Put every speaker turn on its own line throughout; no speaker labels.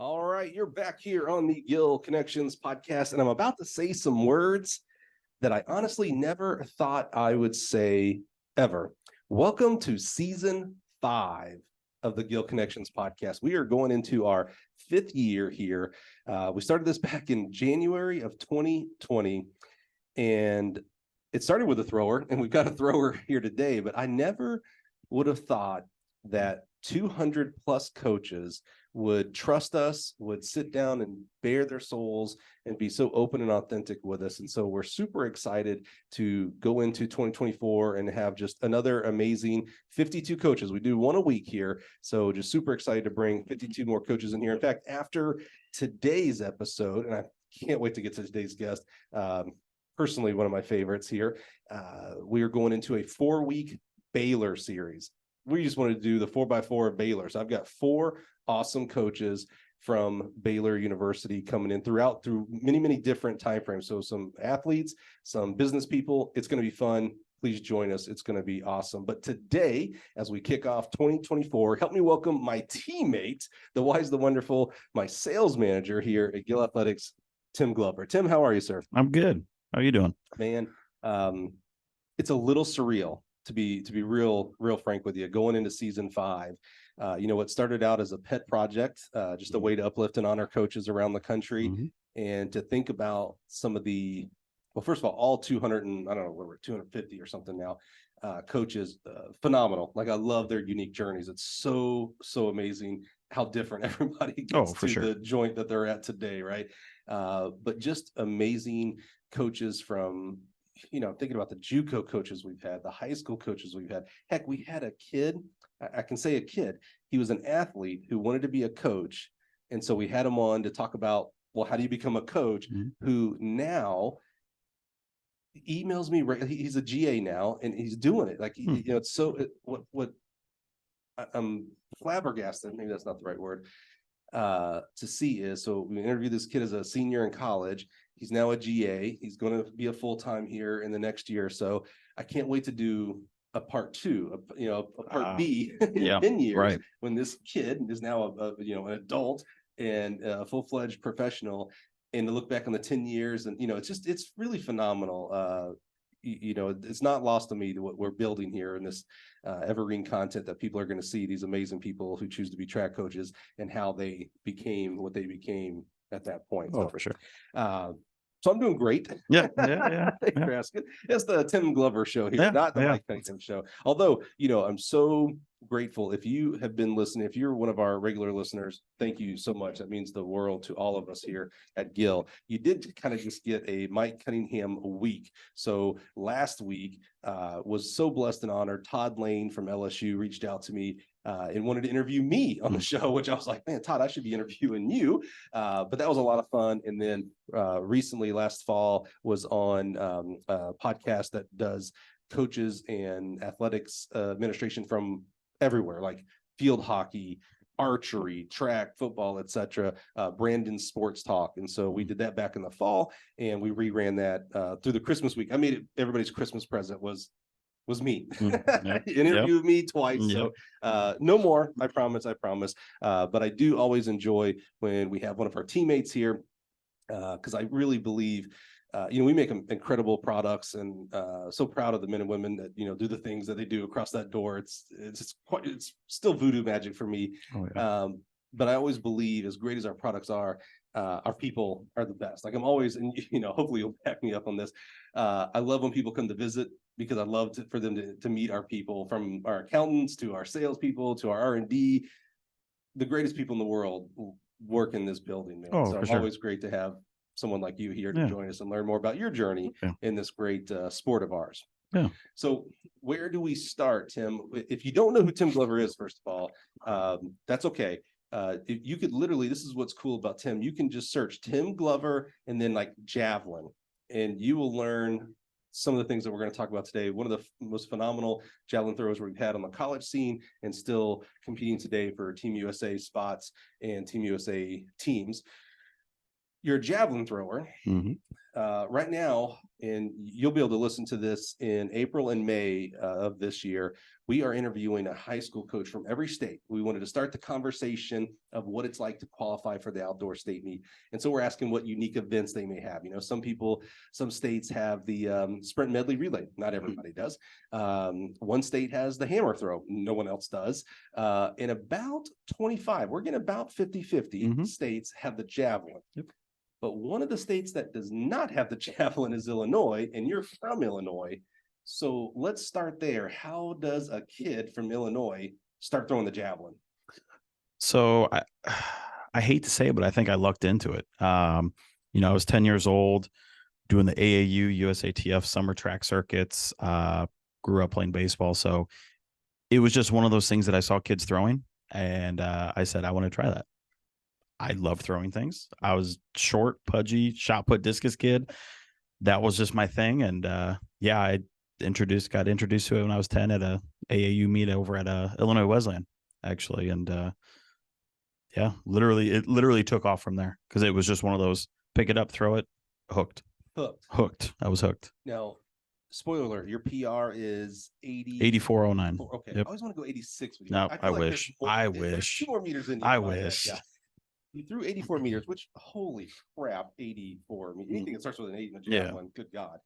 All right, you're back here on the Gill Connections podcast, and I'm about to say some words that I honestly never thought I would say ever. Welcome to season 5 of the Gill Connections podcast. We are going into our 5th year here. We started this back in January of 2020, and it started with a thrower, and we've got a thrower here today, but I never would have thought that 200 plus coaches would trust us, would sit down and bare their souls and be so open and authentic with us. And so we're super excited to go into 2024 and have just another amazing 52 coaches. We do one a week here. So just super excited to bring 52 more coaches in here. In fact, after today's episode, and I can't wait to get to today's guest, personally, one of my favorites here, we are going into a 4-week Baylor series. We just wanted to do the 4x4 of Baylor. So I've got 4 awesome coaches from Baylor University coming in through many different timeframes. So some athletes, some business people. It's going to be fun. Please join us. It's going to be awesome. But today, as we kick off 2024, help me welcome my teammate, the wise, the wonderful, my sales manager here at Gill Athletics, Tim Glover. Tim, how are you, sir?
I'm good. How are you doing?
Man, it's a little surreal to be real frank with you, going into season 5. What started out as a pet project, just a way to uplift and honor coaches around the country, and to think about some of the, well, first of all 200 and I don't know, we're 250 or something now, coaches, phenomenal. Like, I love their unique journeys. It's so amazing how different everybody gets to the joint that they're at today, right? But just amazing coaches from, thinking about the JUCO coaches we've had, the high school coaches we've had. Heck, we had a kid, I can say a kid, he was an athlete who wanted to be a coach. And so we had him on to talk about, well, how do you become a coach, who now emails me, he's a GA now, and he's doing it. Like, it's so, I'm flabbergasted, maybe that's not the right word, to see is, so we interviewed this kid as a senior in college. He's now a GA. He's going to be a full-time here in the next year. So I can't wait to do a part 2, a part B in 10 years, when this kid is now an adult and a full-fledged professional, and to look back on the 10 years and, it's really phenomenal. It's not lost to me what we're building here in this evergreen content that people are going to see, these amazing people who choose to be track coaches and how they became what they became at that point.
Oh, for sure.
So I'm doing great.
Yeah.
Thanks for asking. It's the Tim Glover show here, not the Mike Cunningham show. Although, I'm so grateful. If you have been listening, if you're one of our regular listeners, thank you so much. That means the world to all of us here at Gill. You did kind of just get a Mike Cunningham week. So last week was so blessed and honored. Todd Lane from LSU reached out to me and wanted to interview me on the show, which I was like, man, Todd, I should be interviewing you. But that was a lot of fun. And then recently, last fall, was on a podcast that does coaches and athletics administration from everywhere, like field hockey, archery, track, football, etc. Brandon's Sports Talk. And so we did that back in the fall, and we reran that through the Christmas week. I made it everybody's Christmas present was me. Interviewed me twice. So no more, I promise. But I do always enjoy when we have one of our teammates here, because I really believe we make incredible products, and so proud of the men and women that do the things that they do across that door. It's still voodoo magic for me. But I always believe, as great as our products are, our people are the best. Like, I'm always, and hopefully you'll back me up on this. I love when people come to visit, because I love for them to meet our people, from our accountants to our salespeople to our R&D. The greatest people in the world work in this building, man. So it's always great to have someone like you here to join us and learn more about your journey in this great sport of ours. So where do we start, Tim? If you don't know who Tim Glover is, first of all, that's okay. If you could literally, this is what's cool about Tim, you can just search Tim Glover and then like Javelin, and you will learn some of the things that we're going to talk about today. One of the most phenomenal javelin throwers we've had on the college scene, and still competing today for Team USA spots and Team USA teams. You're a javelin thrower. right now, and you'll be able to listen to this in April and May of this year, we are interviewing a high school coach from every state. We wanted to start the conversation of what it's like to qualify for the outdoor state meet. And so we're asking what unique events they may have. You know, some states have the sprint medley relay. Not everybody does. One state has the hammer throw. No one else does. In about 25, we're getting about 50-50 states have the javelin.
Yep.
But one of the states that does not have the javelin is Illinois, and you're from Illinois. So let's start there. How does a kid from Illinois start throwing the javelin?
So I hate to say it, but I think I lucked into it. You know, I was 10 years old doing the AAU, USATF summer track circuits, grew up playing baseball. So it was just one of those things that I saw kids throwing. And I said, I want to try that. I love throwing things. I was short, pudgy, shot put discus kid. That was just my thing. And yeah, I got introduced to it when I was 10 at a AAU meet over at Illinois Wesleyan, actually. And yeah, it literally took off from there because it was just one of those pick it up, throw it, hooked. I was hooked.
Now, spoiler alert, your PR is
8409.
Okay. Yep. I always want to go 86 with you.
No, I wish.
There's 2 more meters in you.
I wish.
Yeah. You threw 84 meters, which holy crap, 84. I mean, anything that starts with an 8 in a javelin, good God.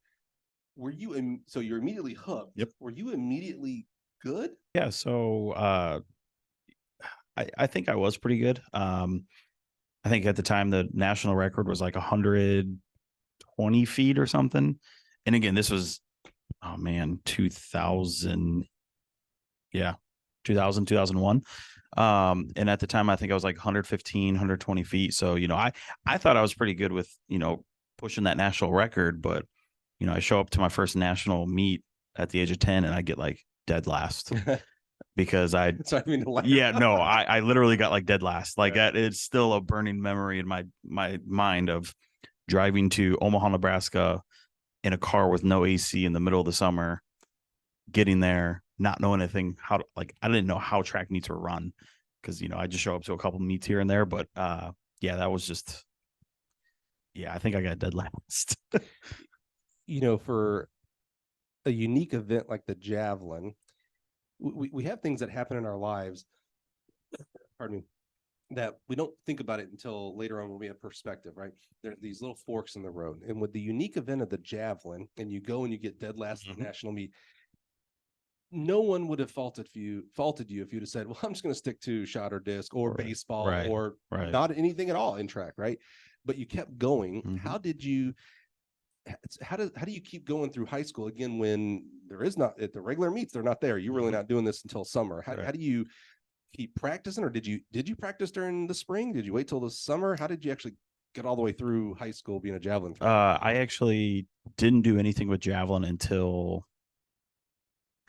Were you so you're immediately hooked?
Yep.
Were you immediately good?
Yeah. So I think I was pretty good. I think at the time the national record was like 120 feet or something. And again, this was 2000. Yeah, 2001. And at the time, I think I was like 115, 120 feet. So, you know, I thought I was pretty good with, you know, pushing that national record, but, you know, I show up to my first national meet at the age of 10 and I get like dead last because I literally got like dead last. Like it's still a burning memory in my mind of driving to Omaha, Nebraska in a car with no AC in the middle of the summer, getting there, not knowing anything I didn't know how track meets were run because, you know, I just show up to a couple meets here and there. But yeah, that was just, I think I got dead last.
You know, for a unique event like the javelin, we have things that happen in our lives, pardon me, that we don't think about it until later on when we have perspective, right? There are these little forks in the road. And with the unique event of the javelin, and you go and you get dead last at the national meet, no one would have faulted you if you'd have said, well, I'm just going to stick to shot or disc or baseball or not anything at all in track, right? But you kept going. How do you keep going through high school again when there is not at the regular meets, they're not there? You're really not doing this until summer. How do you keep practicing, or did you practice during the spring? Did you wait till the summer? How did you actually get all the way through high school being a javelin thrower?
I actually didn't do anything with javelin until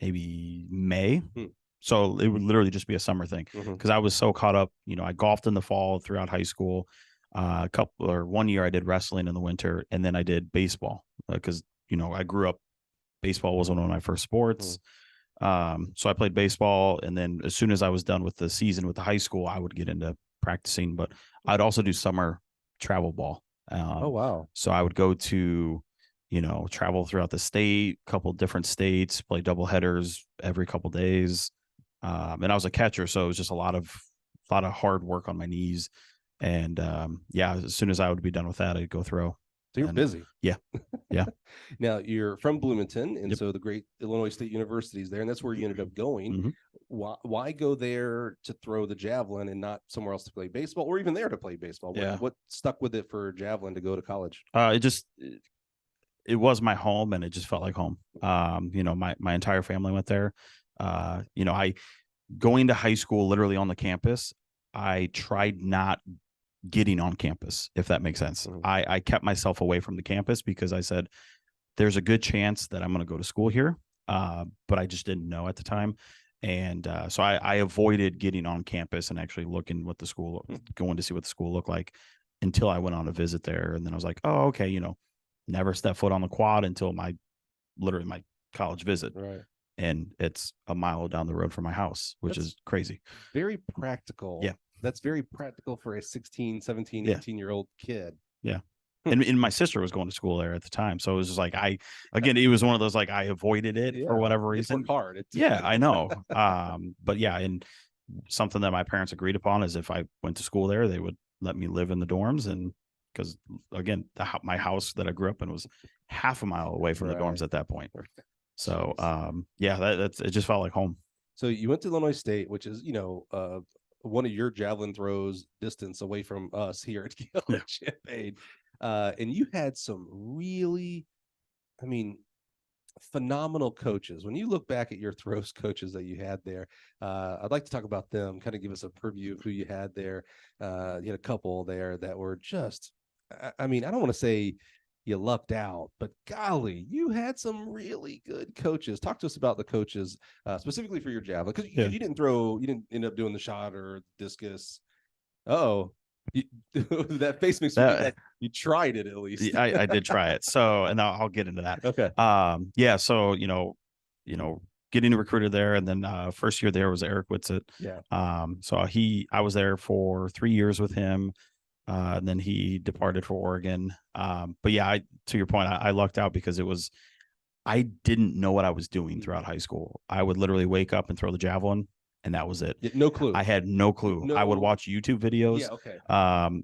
maybe May. So it would literally just be a summer thing because I was so caught up. You know, I golfed in the fall throughout high school. 1 year I did wrestling in the winter, and then I did baseball because, you know, I grew up, baseball was one of my first sports. So I played baseball, and then as soon as I was done with the season with the high school, I would get into practicing, but I'd also do summer travel ball.
Oh, wow.
So I would go to, you know, travel throughout the state, a couple different states, play double headers every couple days. And I was a catcher, so it was just a lot of hard work on my knees. And as soon as I would be done with that, I'd go throw.
So you're busy.
Yeah.
Now you're from Bloomington, and so the great Illinois State University is there, and that's where you ended up going. Why go there to throw the javelin and not somewhere else to play baseball, or even there to play baseball? What stuck with it for javelin to go to college?
It was my home, and it just felt like home. You know, my entire family went there. You know, going to high school literally on the campus, I tried not getting on campus, if that makes sense. I kept myself away from the campus because I said, there's a good chance that I'm going to go to school here. But I just didn't know at the time. And so I avoided getting on campus and actually looking what the school, going to see what the school looked like until I went on a visit there. And then I was like, oh, okay, you know, never step foot on the quad until my college visit.
Right.
And it's a mile down the road from my house, which is crazy.
Very practical.
Yeah.
That's very practical for a 16, 17, 18-year-old kid.
Yeah. And my sister was going to school there at the time. So it was just like, it was one of those, like, I avoided it for whatever reason.
It's hard.
Yeah, I know. But yeah, and something that my parents agreed upon is if I went to school there, they would let me live in the dorms. And because again, my house that I grew up in was half a mile away from the dorms at that point. So that's it, just felt like home.
So you went to Illinois State, which is, one of your javelin throws distance away from us here at Gill and Champaign. And you had some really, phenomenal coaches. When you look back at your throws coaches that you had there, I'd like to talk about them, kind of give us a preview of who you had there. You had a couple there that were just, I don't want to say you lucked out, but golly, you had some really good coaches. Talk to us about the coaches, specifically for your javelin, because you didn't end up doing the shot or discus. That face makes me that you tried it at least.
I did try it. So, and I'll get into that.
Okay.
So, getting recruited there, and then first year there was Eric Whitsitt.
Yeah.
So I was there for 3 years with him. And then he departed for Oregon. But yeah, to your point, I lucked out because I didn't know what I was doing throughout high school. I would literally wake up and throw the javelin, and that was it.
No clue.
I had no clue. I would watch YouTube videos.
Yeah, okay.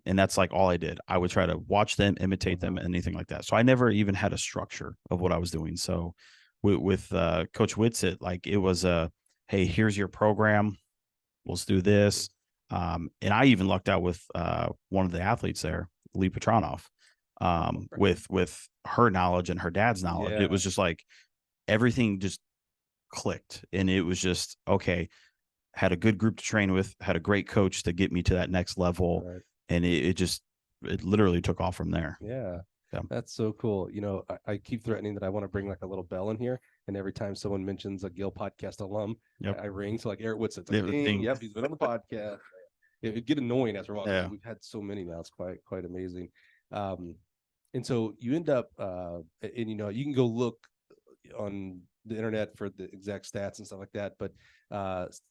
And that's like all I did. I would try to watch them, imitate them, anything like that. So I never even had a structure of what I was doing. So with Coach Whitsitt, like, it was hey, here's your program. Let's do this. And I even lucked out with one of the athletes there, Lee Petronoff, with her knowledge and her dad's knowledge.
Yeah.
It was just like everything just clicked, and it was just okay. Had a good group to train with, had a great coach to get me to that next level, and it literally took off from there.
Yeah. That's so cool. I keep threatening that I want to bring like a little bell in here, and every time someone mentions a Gill podcast alum, I ring. So like Eric Whitsitt, like, ding, yep, he's been on the podcast. It'd get annoying after a while. Yeah. We've had so many now; it's quite amazing. And so you end up, and you can go look on the internet for the exact stats and stuff like that. But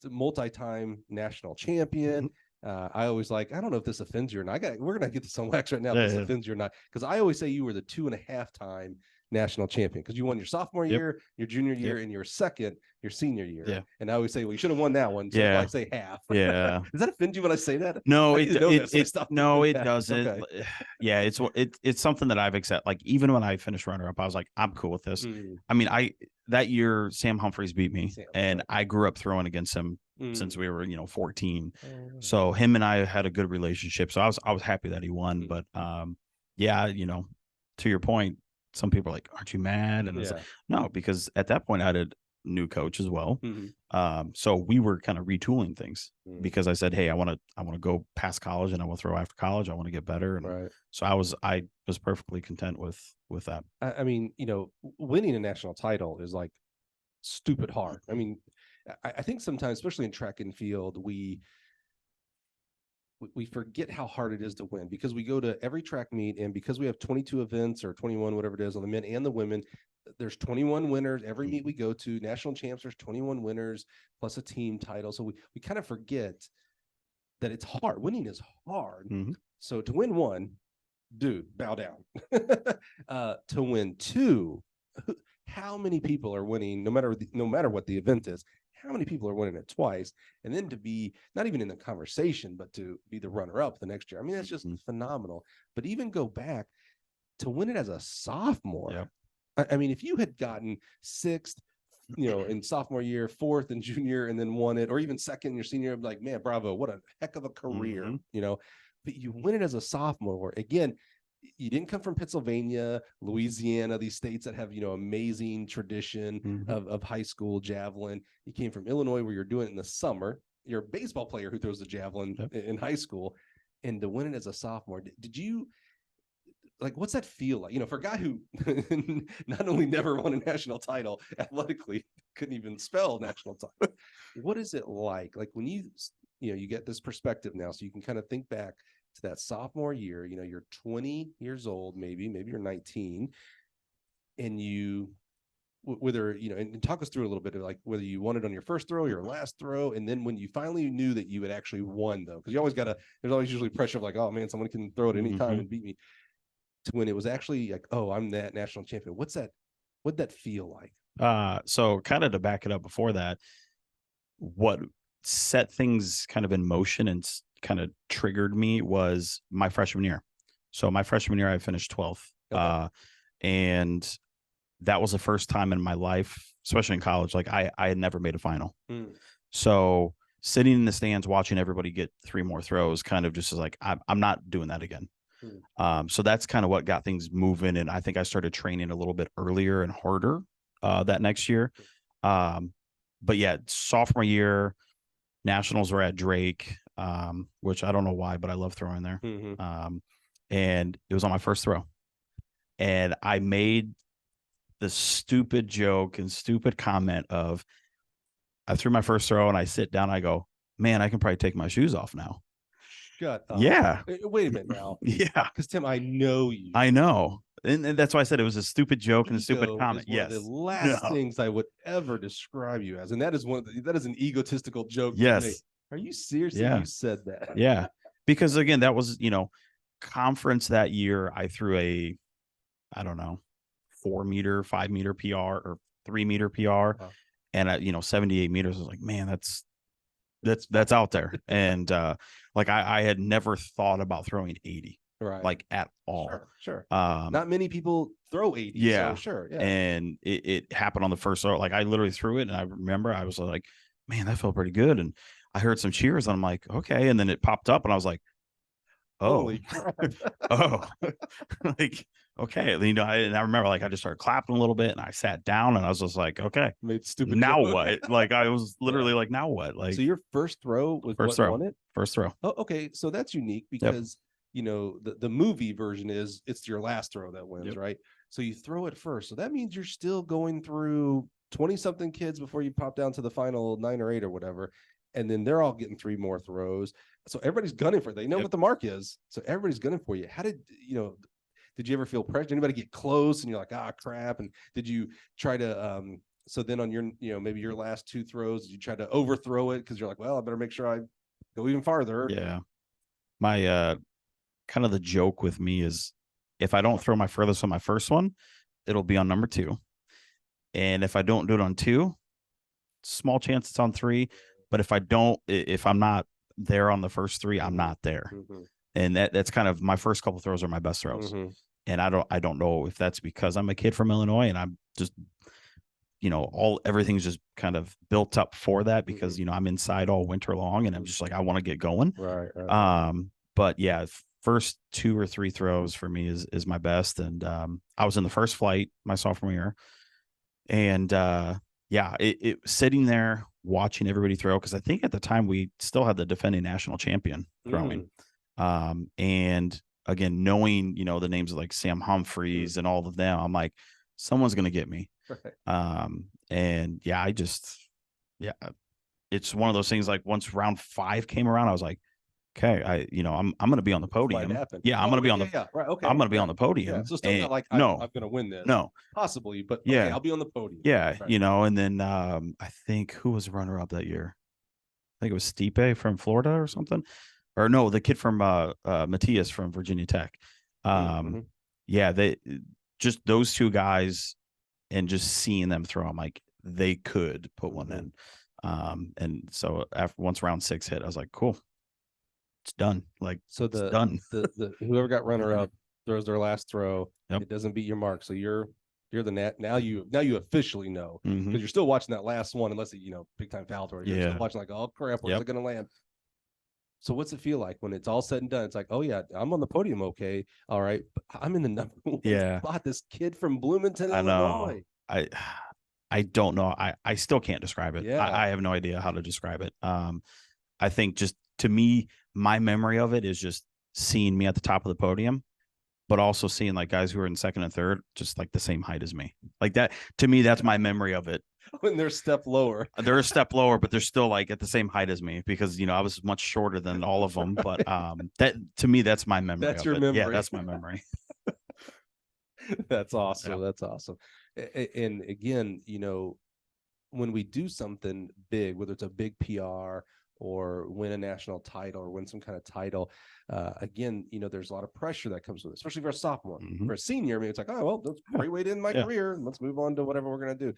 multi-time national champion. I always I don't know if this offends you or not. We're gonna get this on wax right now. If this offends you or not, because I always say you were the 2.5-time national champion, because you won your sophomore year, your junior year, and your senior year. Yeah. And I always say, well, you should have won that one. So I say half.
Yeah.
Does that offend you when I say that?
No, it doesn't. Okay. Yeah, it's something that I've accepted. Like, even when I finished runner-up, I was like, I'm cool with this. That year Sam Humphreys beat me, and I grew up throwing against him since we were 14. So him and I had a good relationship. So I was happy that he won. But to your point, some people are like, aren't you mad? And it's like, no, because at that point I had a new coach as well. So we were kind of retooling things, because I said, hey, I want to go past college, and I want to throw after college. I want to get better. And so I was perfectly content with that.
Winning a national title is like stupid hard. I think sometimes, especially in track and field, we forget how hard it is to win, because we go to every track meet, and because we have 22 events or 21, whatever it is, on the men and the women, there's 21 winners every meet we go to. National champs, there's 21 winners plus a team title. So we kind of forget that it's hard. Winning is hard. So to win one, dude, bow down. To win two, how many people are winning, no matter what the event is? How many people are winning it twice? And then to be not even in the conversation, but to be the runner-up the next year. That's just phenomenal. But even go back to win it as a sophomore. Yep. If you had gotten 6th, in sophomore year, 4th in junior, and then won it, or even 2nd in your senior year, I'm like, man, bravo, what a heck of a career, But you win it as a sophomore. Again, you didn't come from Pennsylvania, Louisiana, these states that have, amazing tradition of high school javelin. You came from Illinois, where you're doing it in the summer. You're a baseball player who throws the javelin in high school, and to win it as a sophomore. Did you, what's that feel like? For a guy who not only never won a national title, athletically couldn't even spell national title. What is it like? Like, when you get this perspective now, so you can kind of think back to that sophomore year, you're 20 years old, maybe you're 19, and whether, and talk us through a little bit of whether you won it on your first throw, your last throw, and then when you finally knew that you had actually won, though, because there's always usually pressure of oh man, someone can throw it any time and beat me. to when it was actually like, oh, I'm that national champion? What'd that feel like?
So kind of to back it up before that, what set things kind of in motion and kind of triggered me was my freshman year. So my freshman year, I finished 12th. Okay. And that was the first time in my life, especially in college, like I had never made a final. So sitting in the stands, watching everybody get 3 more throws kind of just is like, I'm not doing that again. So that's kind of what got things moving. And I think I started training a little bit earlier and harder that next year. But yeah, sophomore year, nationals were at Drake, which I don't know why, but I love throwing there. And it was on my first throw. And I made the stupid joke and stupid comment of, I threw my first throw and I sit down. I go, man, I can probably take my shoes off now.
Shut up.
Yeah.
Wait a minute now.
Yeah.
Because Tim, I know you.
I know. And that's why I said it was a stupid joke and a stupid comment.
Yes. The last things I would ever describe you as. And that is that is an egotistical joke.
Yes.
Are you serious? Yeah. You said that?
Yeah. Because again, that was, conference that year. I threw a, I don't know, 4 meter, 5 meter PR or 3 meter PR. And at 78 meters, I was like, man, that's out there. And like I had never thought about throwing 80. Right. Like at all.
Sure. Not many people throw 80. Yeah. So sure. Yeah.
And it happened on the first throw. Like I literally threw it and I remember I was like, man, that felt pretty good. And I heard some cheers and I'm like, okay. And then it popped up and I was like, oh,
holy crap.
Oh, like, okay. And I remember like I just started clapping a little bit and I sat down and I was just like, okay,
made stupid
now
joke.
what? Like I was literally like, now what? Like,
so your first throw was
first
what
throw.
Won it?
First throw.
Oh, okay. So that's unique because the movie version is it's your last throw that wins, right? So you throw it first. So that means you're still going through 20 something kids before you pop down to the final 9 or 8 or whatever. And then they're all getting 3 more throws. So everybody's gunning for it. They know what the mark is. So everybody's gunning for you. How did you ever feel pressure? Did anybody get close and you're like, crap? And did you try to so then on your maybe your last 2 throws, did you try to overthrow it because you're like, well, I better make sure I go even farther?
Yeah. My kind of the joke with me is if I don't throw my furthest on my first one, it'll be on number 2. And if I don't do it on 2, small chance it's on 3. But if I'm not there on the first 3, I'm not there. And that's kind of my first couple throws are my best throws. And I don't know if that's because I'm a kid from Illinois and I'm just, everything's just kind of built up for that because, I'm inside all winter long and I'm just like, I want to get going.
Right.
But yeah, first 2 or 3 throws for me is my best. And I was in the first flight my sophomore year. And it sitting there watching everybody throw because I think at the time we still had the defending national champion throwing. And again, knowing, the names of like Sam Humphreys and all of them, I'm like, someone's going to get me. And it's one of those things like once round 5 came around, I was like, okay, I'm going to be on the podium. Yeah, I'm going to be on the
right. Okay,
I'm going to be on the podium.
Yeah, so still not like I'm going to win this.
No,
possibly, but okay, I'll be on the podium.
Yeah, and then I think who was runner up that year? I think it was Stipe from Florida or something, or no, the kid from Matthias from Virginia Tech. Yeah, they just those 2 guys, and just seeing them throw, I'm like they could put one in. And so once round 6 hit, I was like, cool. It's done. Like
so
it's done.
the whoever got runner up throws their last throw. It doesn't beat your mark. So you're the now you officially know because you're still watching that last one unless big time foul or you're still watching like, oh crap, where's it gonna land? So what's it feel like when it's all said and done? It's like, oh yeah, I'm on the podium, okay, all right, but I'm in the number 1 spot. This kid from Bloomington, Illinois.
I don't know. I still can't describe it. I have no idea how to describe it. I think just to me, my memory of it is just seeing me at the top of the podium, but also seeing like guys who are in second and third, just like the same height as me. Like that, to me, that's my memory of it.
When they're a step lower.
They're a step lower, but they're still like at the same height as me because, I was much shorter than all of them. But that to me, that's my memory.
That's your memory.
Yeah, that's my memory.
That's awesome. Yeah. That's awesome. And again, when we do something big, whether it's a big PR or win a national title or win some kind of title, again, there's a lot of pressure that comes with it, especially for a sophomore. For a senior, I mean, it's like, oh, well, that's a great way to end my career. Let's move on to whatever we're going to do.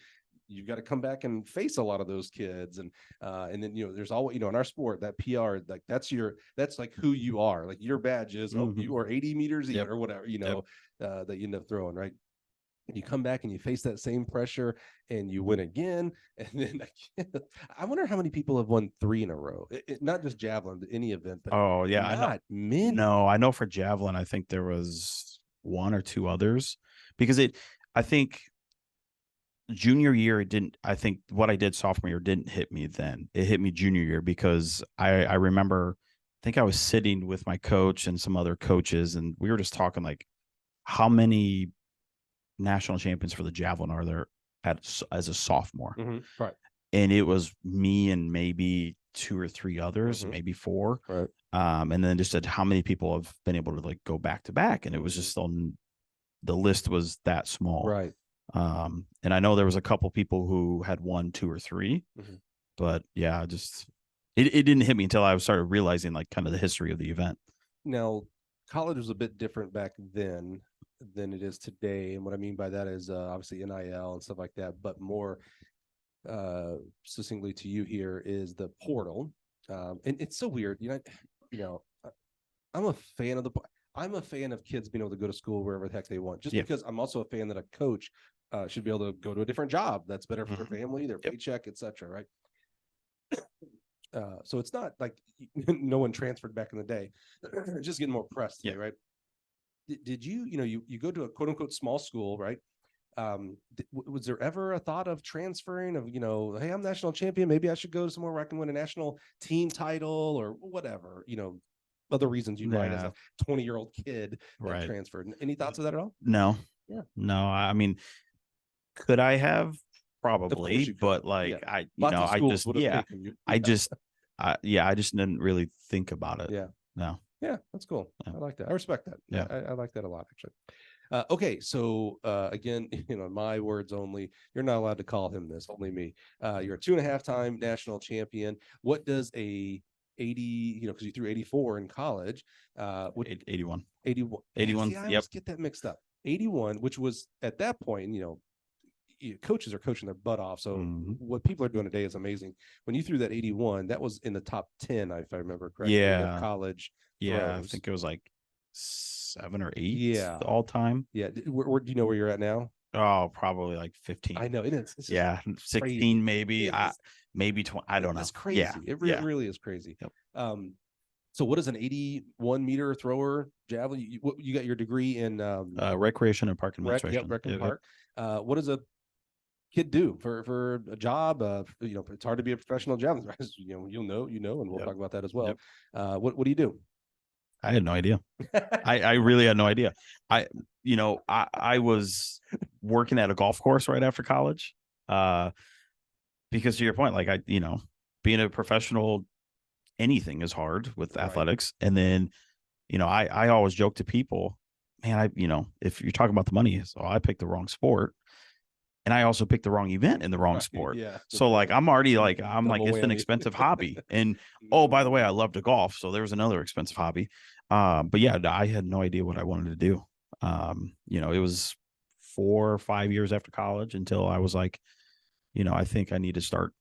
You've got to come back and face a lot of those kids. And then, there's always, in our sport, that PR, like that's like who you are. Like your badge is, oh, you are 80 meters in or whatever, that you end up throwing, right? And you come back and you face that same pressure and you win again. And then I wonder how many people have won 3 in a row. Not just javelin, but any event. But not many.
No, I know for javelin, I think there was 1 or 2 others, because I think junior year, I think what I did sophomore year didn't hit me then. It hit me junior year, because I remember, I think I was sitting with my coach and some other coaches, and we were just talking like, how many national champions for the javelin are there as a sophomore?
Right.
And it was me and maybe 2 or 3 others, maybe 4.
Right.
And then just said how many people have been able to like go back to back, and it was just on the list was that small.
Right.
And I know there was a couple people who had 1, 2, or 3, but yeah, just it didn't hit me until I started realizing like kind of the history of the event.
Now, college was a bit different back then than it is today, and what I mean by that is obviously NIL and stuff like that, but more succinctly to you here is the portal. And it's so weird, I'm a fan of kids being able to go to school wherever the heck they want, just because I'm also a fan that a coach should be able to go to a different job that's better for their family, their paycheck, etc. Right? So it's not like no one transferred back in the day. Just getting more press today, right? Did you go to a quote unquote small school, right? Was there ever a thought of transferring of, hey, I'm national champion, maybe I should go somewhere where I can win a national team title or whatever, other reasons you might as a 20-year-old kid that transferred. Any thoughts of that at all?
No. No. I mean, could I have? Probably, but like I just didn't really think about it. No.
Yeah, that's cool. I like that. I respect that. Yeah, I like that a lot, actually. Okay, so again, my words only. You're not allowed to call him this. Only me. You're a 2.5-time national champion. What does a 80? Because you threw 84 in college.
81.
81. See, I always get that mixed up. 81, which was at that point, coaches are coaching their butt off. So what people are doing today is amazing. When you threw that 81, that was in the top 10, if I remember correctly. Of college.
Yeah,
throws.
I think it was like 7 or 8 all time.
Yeah. Where do you know where you're at now?
Oh, probably like 15.
I know it is.
16
crazy.
Maybe. Maybe 20. I don't know.
It's crazy. Yeah. It really is crazy. Yep. So what is an 81-meter thrower javelin? You got your degree in
recreation and park administration.
Rec and park. What does a kid do for a job? It's hard to be a professional javelin. You'll know, and we'll talk about that as well. What do you do?
I had no idea. I really had no idea. I was working at a golf course right after college. Because to your point, like being a professional, anything is hard with athletics. And then, I always joke to people, man, if you're talking about the money, so I picked the wrong sport. And I also picked the wrong event in the wrong sport. Yeah. So like, I'm already like, it's an expensive hobby. And, oh, by the way, I love to golf. So there was another expensive hobby. But yeah, I had no idea what I wanted to do. It was 4 or 5 years after college until I was like, I think I need to start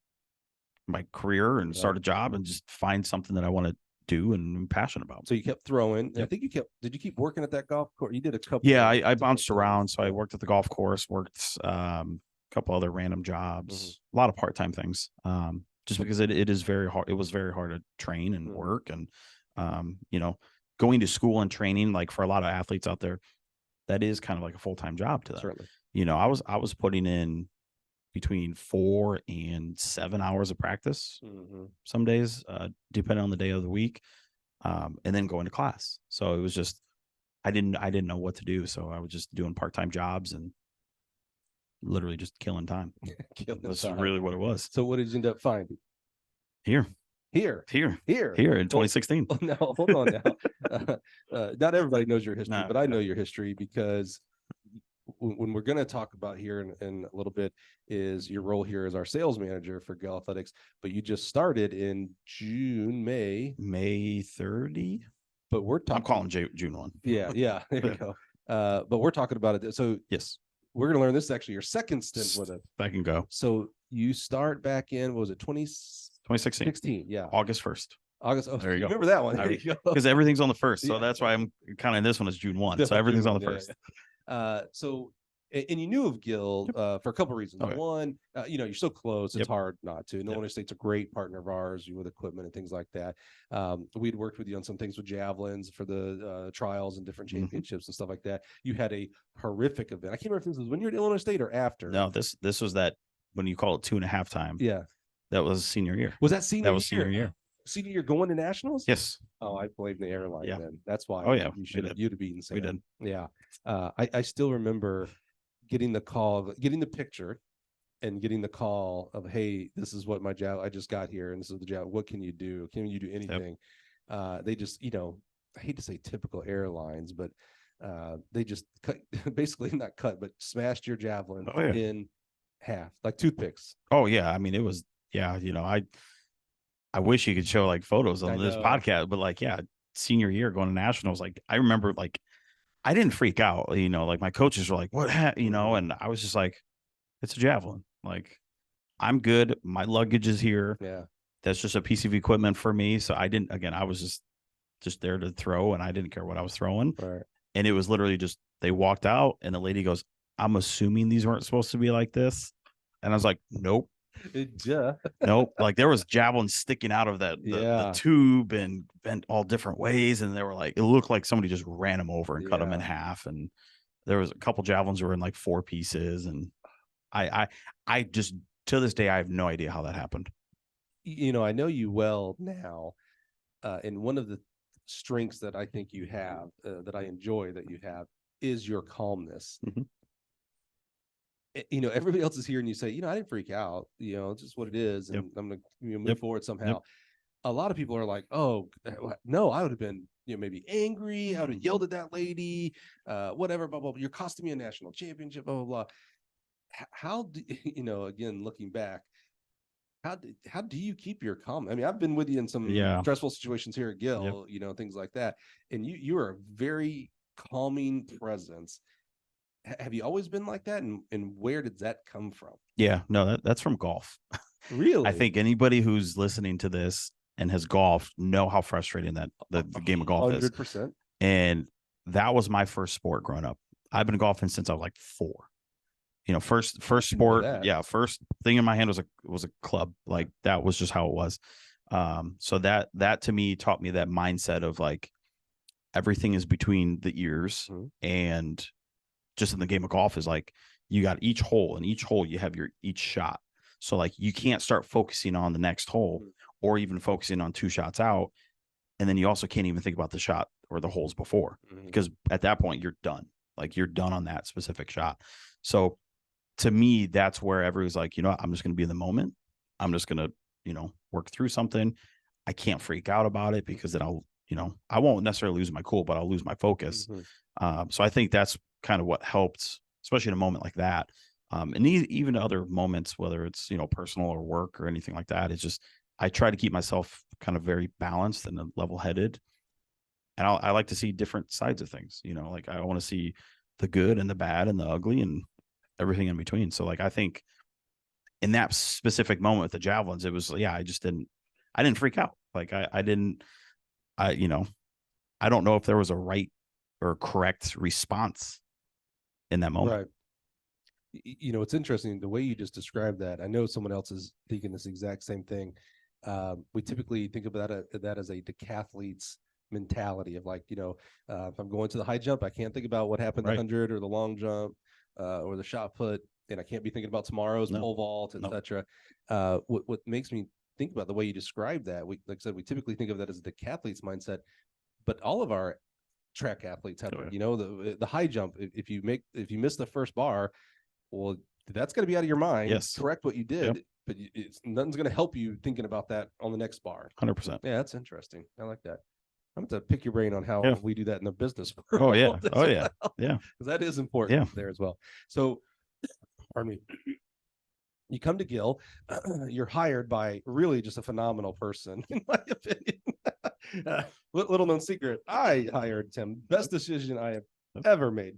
my career and start a job and just find something that I want to do and I'm passionate about.
So you kept throwing. I think did you keep working at that golf course? You did a couple.
Yeah, I bounced around. So I worked at the golf course, worked a couple other random jobs, a lot of part-time things. Just because it is very hard. It was very hard to train and work and, going to school and training, like for a lot of athletes out there, that is kind of like a full-time job to them.
Certainly.
I was putting in between 4 and 7 hours of practice some days, depending on the day of the week, and then going to class. So it was just, I didn't know what to do. So I was just doing part-time jobs and literally just killing time. That's really what it was.
So what did you end up finding?
Here
in
2016.
Oh, no, hold on now. Not everybody knows your history, but I know your history because when we're going to talk about here in a little bit is your role here as our sales manager for Gill Athletics, but you just started in
May 30.
But we're talking.
I'm calling June 1.
Yeah, there you go. But we're talking about it. So
yes,
we're going to learn this is actually your second stint with it.
I can go.
So you start back in, what was it, 2016? Yeah,
August 1st.
August. Oh,
there you go.
Remember that one?
Because everything's on the 1st, so that's why I'm kind of in this one is June 1. So everything's on the 1st.
So, and you knew of Gill for a couple of reasons.
Okay.
One, you're so close; it's hard not to. Illinois State's a great partner of ours with equipment and things like that. We'd worked with you on some things with javelins for the trials and different championships and stuff like that. You had a horrific event. I can't remember if this was when you were at Illinois State or after.
No, this was that when you call it 2.5 time.
Yeah,
that was senior year.
Was that senior?
That was senior year.
Senior year going to nationals?
Yes.
Oh, I blame the airline then. That's why.
Oh yeah,
you'd have beaten Sam.
We did.
Yeah. I still remember getting the call, getting the picture, and getting the call of, hey, this is what my I just got here, and this is the job. What can you do? Can you do anything? They just, I hate to say typical airlines, but they just cut, basically not cut, but smashed your javelin in half, like toothpicks.
Oh yeah, I mean it was I wish you could show like photos on this podcast, but like, senior year going to nationals, like I remember like I didn't freak out, like my coaches were like, what, and I was just like, it's a javelin. Like I'm good. My luggage is here.
Yeah.
That's just a piece of equipment for me. So I didn't, again, I was just there to throw and I didn't care what I was throwing.
Right.
And it was literally just, they walked out and the lady goes, I'm assuming these weren't supposed to be like this. And I was like, nope. Nope. Like there was javelins sticking out of the tube and bent all different ways, and they were like, it looked like somebody just ran them over and cut them in half, and there was a couple javelins that were in like 4 pieces, and I just to this day I have no idea how that happened.
I know you well now, and one of the strengths that I think you have that I enjoy that you have is your calmness. Everybody else is here and you say, I didn't freak out, it's just what it is. And I'm going to move forward somehow. A lot of people are like, oh, no, I would have been, maybe angry. I would have yelled at that lady, whatever, blah, blah, blah. You're costing me a national championship, blah, blah, blah. How do, again, looking back, how do you keep your calm? I mean, I've been with you in some stressful situations here at Gill, things like that. And you are a very calming presence. Have you always been like that? And where did that come from? Yeah, no,
that's from golf.
Really?
I think anybody who's listening to this and has golfed know how frustrating that the game of golf 100%.
Is. 100%.
And that was my first sport growing up. I've been golfing since I was like 4. First sport. Yeah. First thing in my hand was a club. Like that was just how it was. So that to me taught me that mindset of like, everything is between the ears and just in the game of golf is like you got each hole, and each hole you have each shot. So like you can't start focusing on the next hole or even focusing on 2 shots out. And then you also can't even think about the shot or the holes before, because at that point you're done. Like you're done on that specific shot. So to me, that's where everyone's like, I'm just going to be in the moment. I'm just going to, work through something. I can't freak out about it because then I won't necessarily lose my cool, but I'll lose my focus. So I think that's kind of what helped, especially in a moment like that. And even other moments, whether it's, personal or work or anything like that, it's just, I try to keep myself kind of very balanced and level headed. And I like to see different sides of things, like I want to see the good and the bad and the ugly and everything in between. So like, I think in that specific moment with the javelins, it was, I didn't freak out. Like I don't know if there was a right or correct response in that moment.
Right. It's interesting the way you just described that. I know someone else is thinking this exact same thing. We typically think about that as a decathlete's mentality of like, if I'm going to the high jump, I can't think about what happened 100 or the long jump or the shot put, and I can't be thinking about tomorrow's pole vault, etc. What makes me think about the way you described that, like I said, we typically think of that as a decathlete's mindset, but all of our track athletes have, the high jump. If you miss the first bar, well, that's going to be out of your mind.
Yes.
Correct what you did, but nothing's going to help you thinking about that on the next bar.
100%.
Yeah, that's interesting. I like that. I'm going to pick your brain on how we do that in the business world.
Oh yeah. Oh yeah. Yeah.
Because that is important there as well. So, pardon me. You come to Gill, you're hired by really just a phenomenal person, in my opinion. Little known secret, I hired Tim. Best decision I have ever made.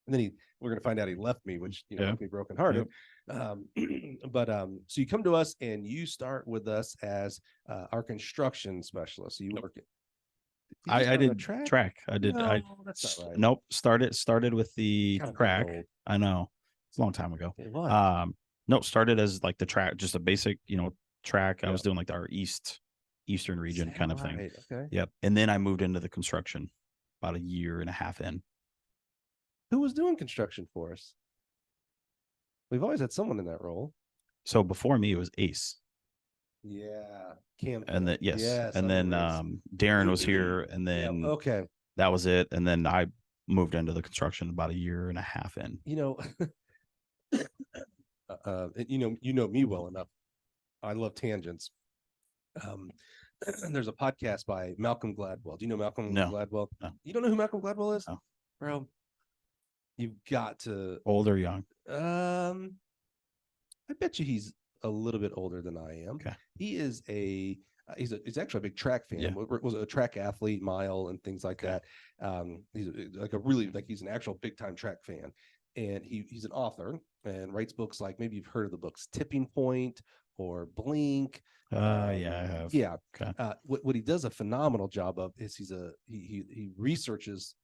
And then we're going to find out he left me, which, left me brokenhearted. So you come to us and you start with us as our construction specialist. So you work it.
I did track. I did.
No, that's not right.
Nope. Started with the track. I know. It's a long time ago. No, started as like the track, just a basic, track. I was doing like our eastern region kind of thing.
Okay.
Yep. And then I moved into the construction about a year and a half in.
Who was doing construction for us? We've always had someone in that role.
So before me, it was Ace.
Yeah. Cam.
And then, yes. And then Darren was here. And then that was it. And then I moved into the construction about a year and a half in.
You know me well enough. I love tangents. There's a podcast by Malcolm Gladwell. Do you know Malcolm Gladwell?
No.
You don't know who Malcolm Gladwell is?
No.
Bro, you've got to.
Old or young?
I bet you he's a little bit older than I am.
Okay.
He is he's actually a big track fan.
Yeah.
Was a track athlete, mile and things like that. He's he's an actual big time track fan. And he's an author and writes books like, maybe you've heard of the books Tipping Point or Blink.
Yeah, I have.
Yeah.
Okay.
What he does a phenomenal job of is he researches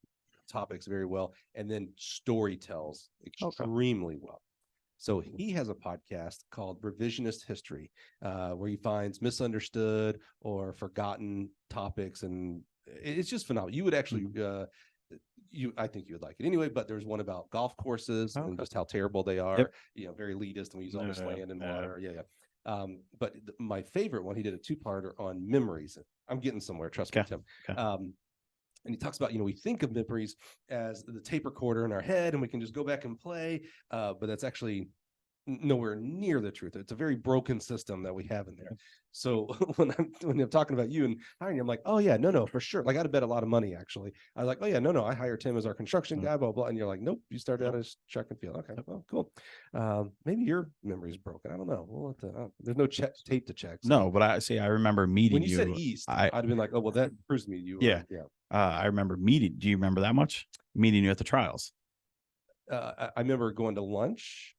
topics very well and then story tells extremely well. So he has a podcast called Revisionist History, where he finds misunderstood or forgotten topics, and it's just phenomenal. You would actually I think you would like it anyway, but there's one about golf courses and just how terrible they are. Very elitist, and we use all this land and water. But my favorite one, he did a 2-parter on memories. I'm getting somewhere, trust me, Tim. And he talks about, we think of memories as the tape recorder in our head and we can just go back and play, but that's actually nowhere near the truth. It's a very broken system that we have in there. So when I'm talking about you and hiring you, I'm like, oh yeah, no, for sure. Like, I'd bet a lot of money actually. I was like, oh yeah, no, I hired Tim as our construction guy, blah, blah. And you're like, nope, you started out as track and field. Okay, well, cool. Maybe your memory is broken. I don't know. We'll have to, there's no tape to check. So.
No, but I remember meeting
when you said East, I'd have been like, oh, well, that proves me you.
Yeah. I remember meeting. Do you remember that much? Meeting you at the trials.
I remember going to lunch.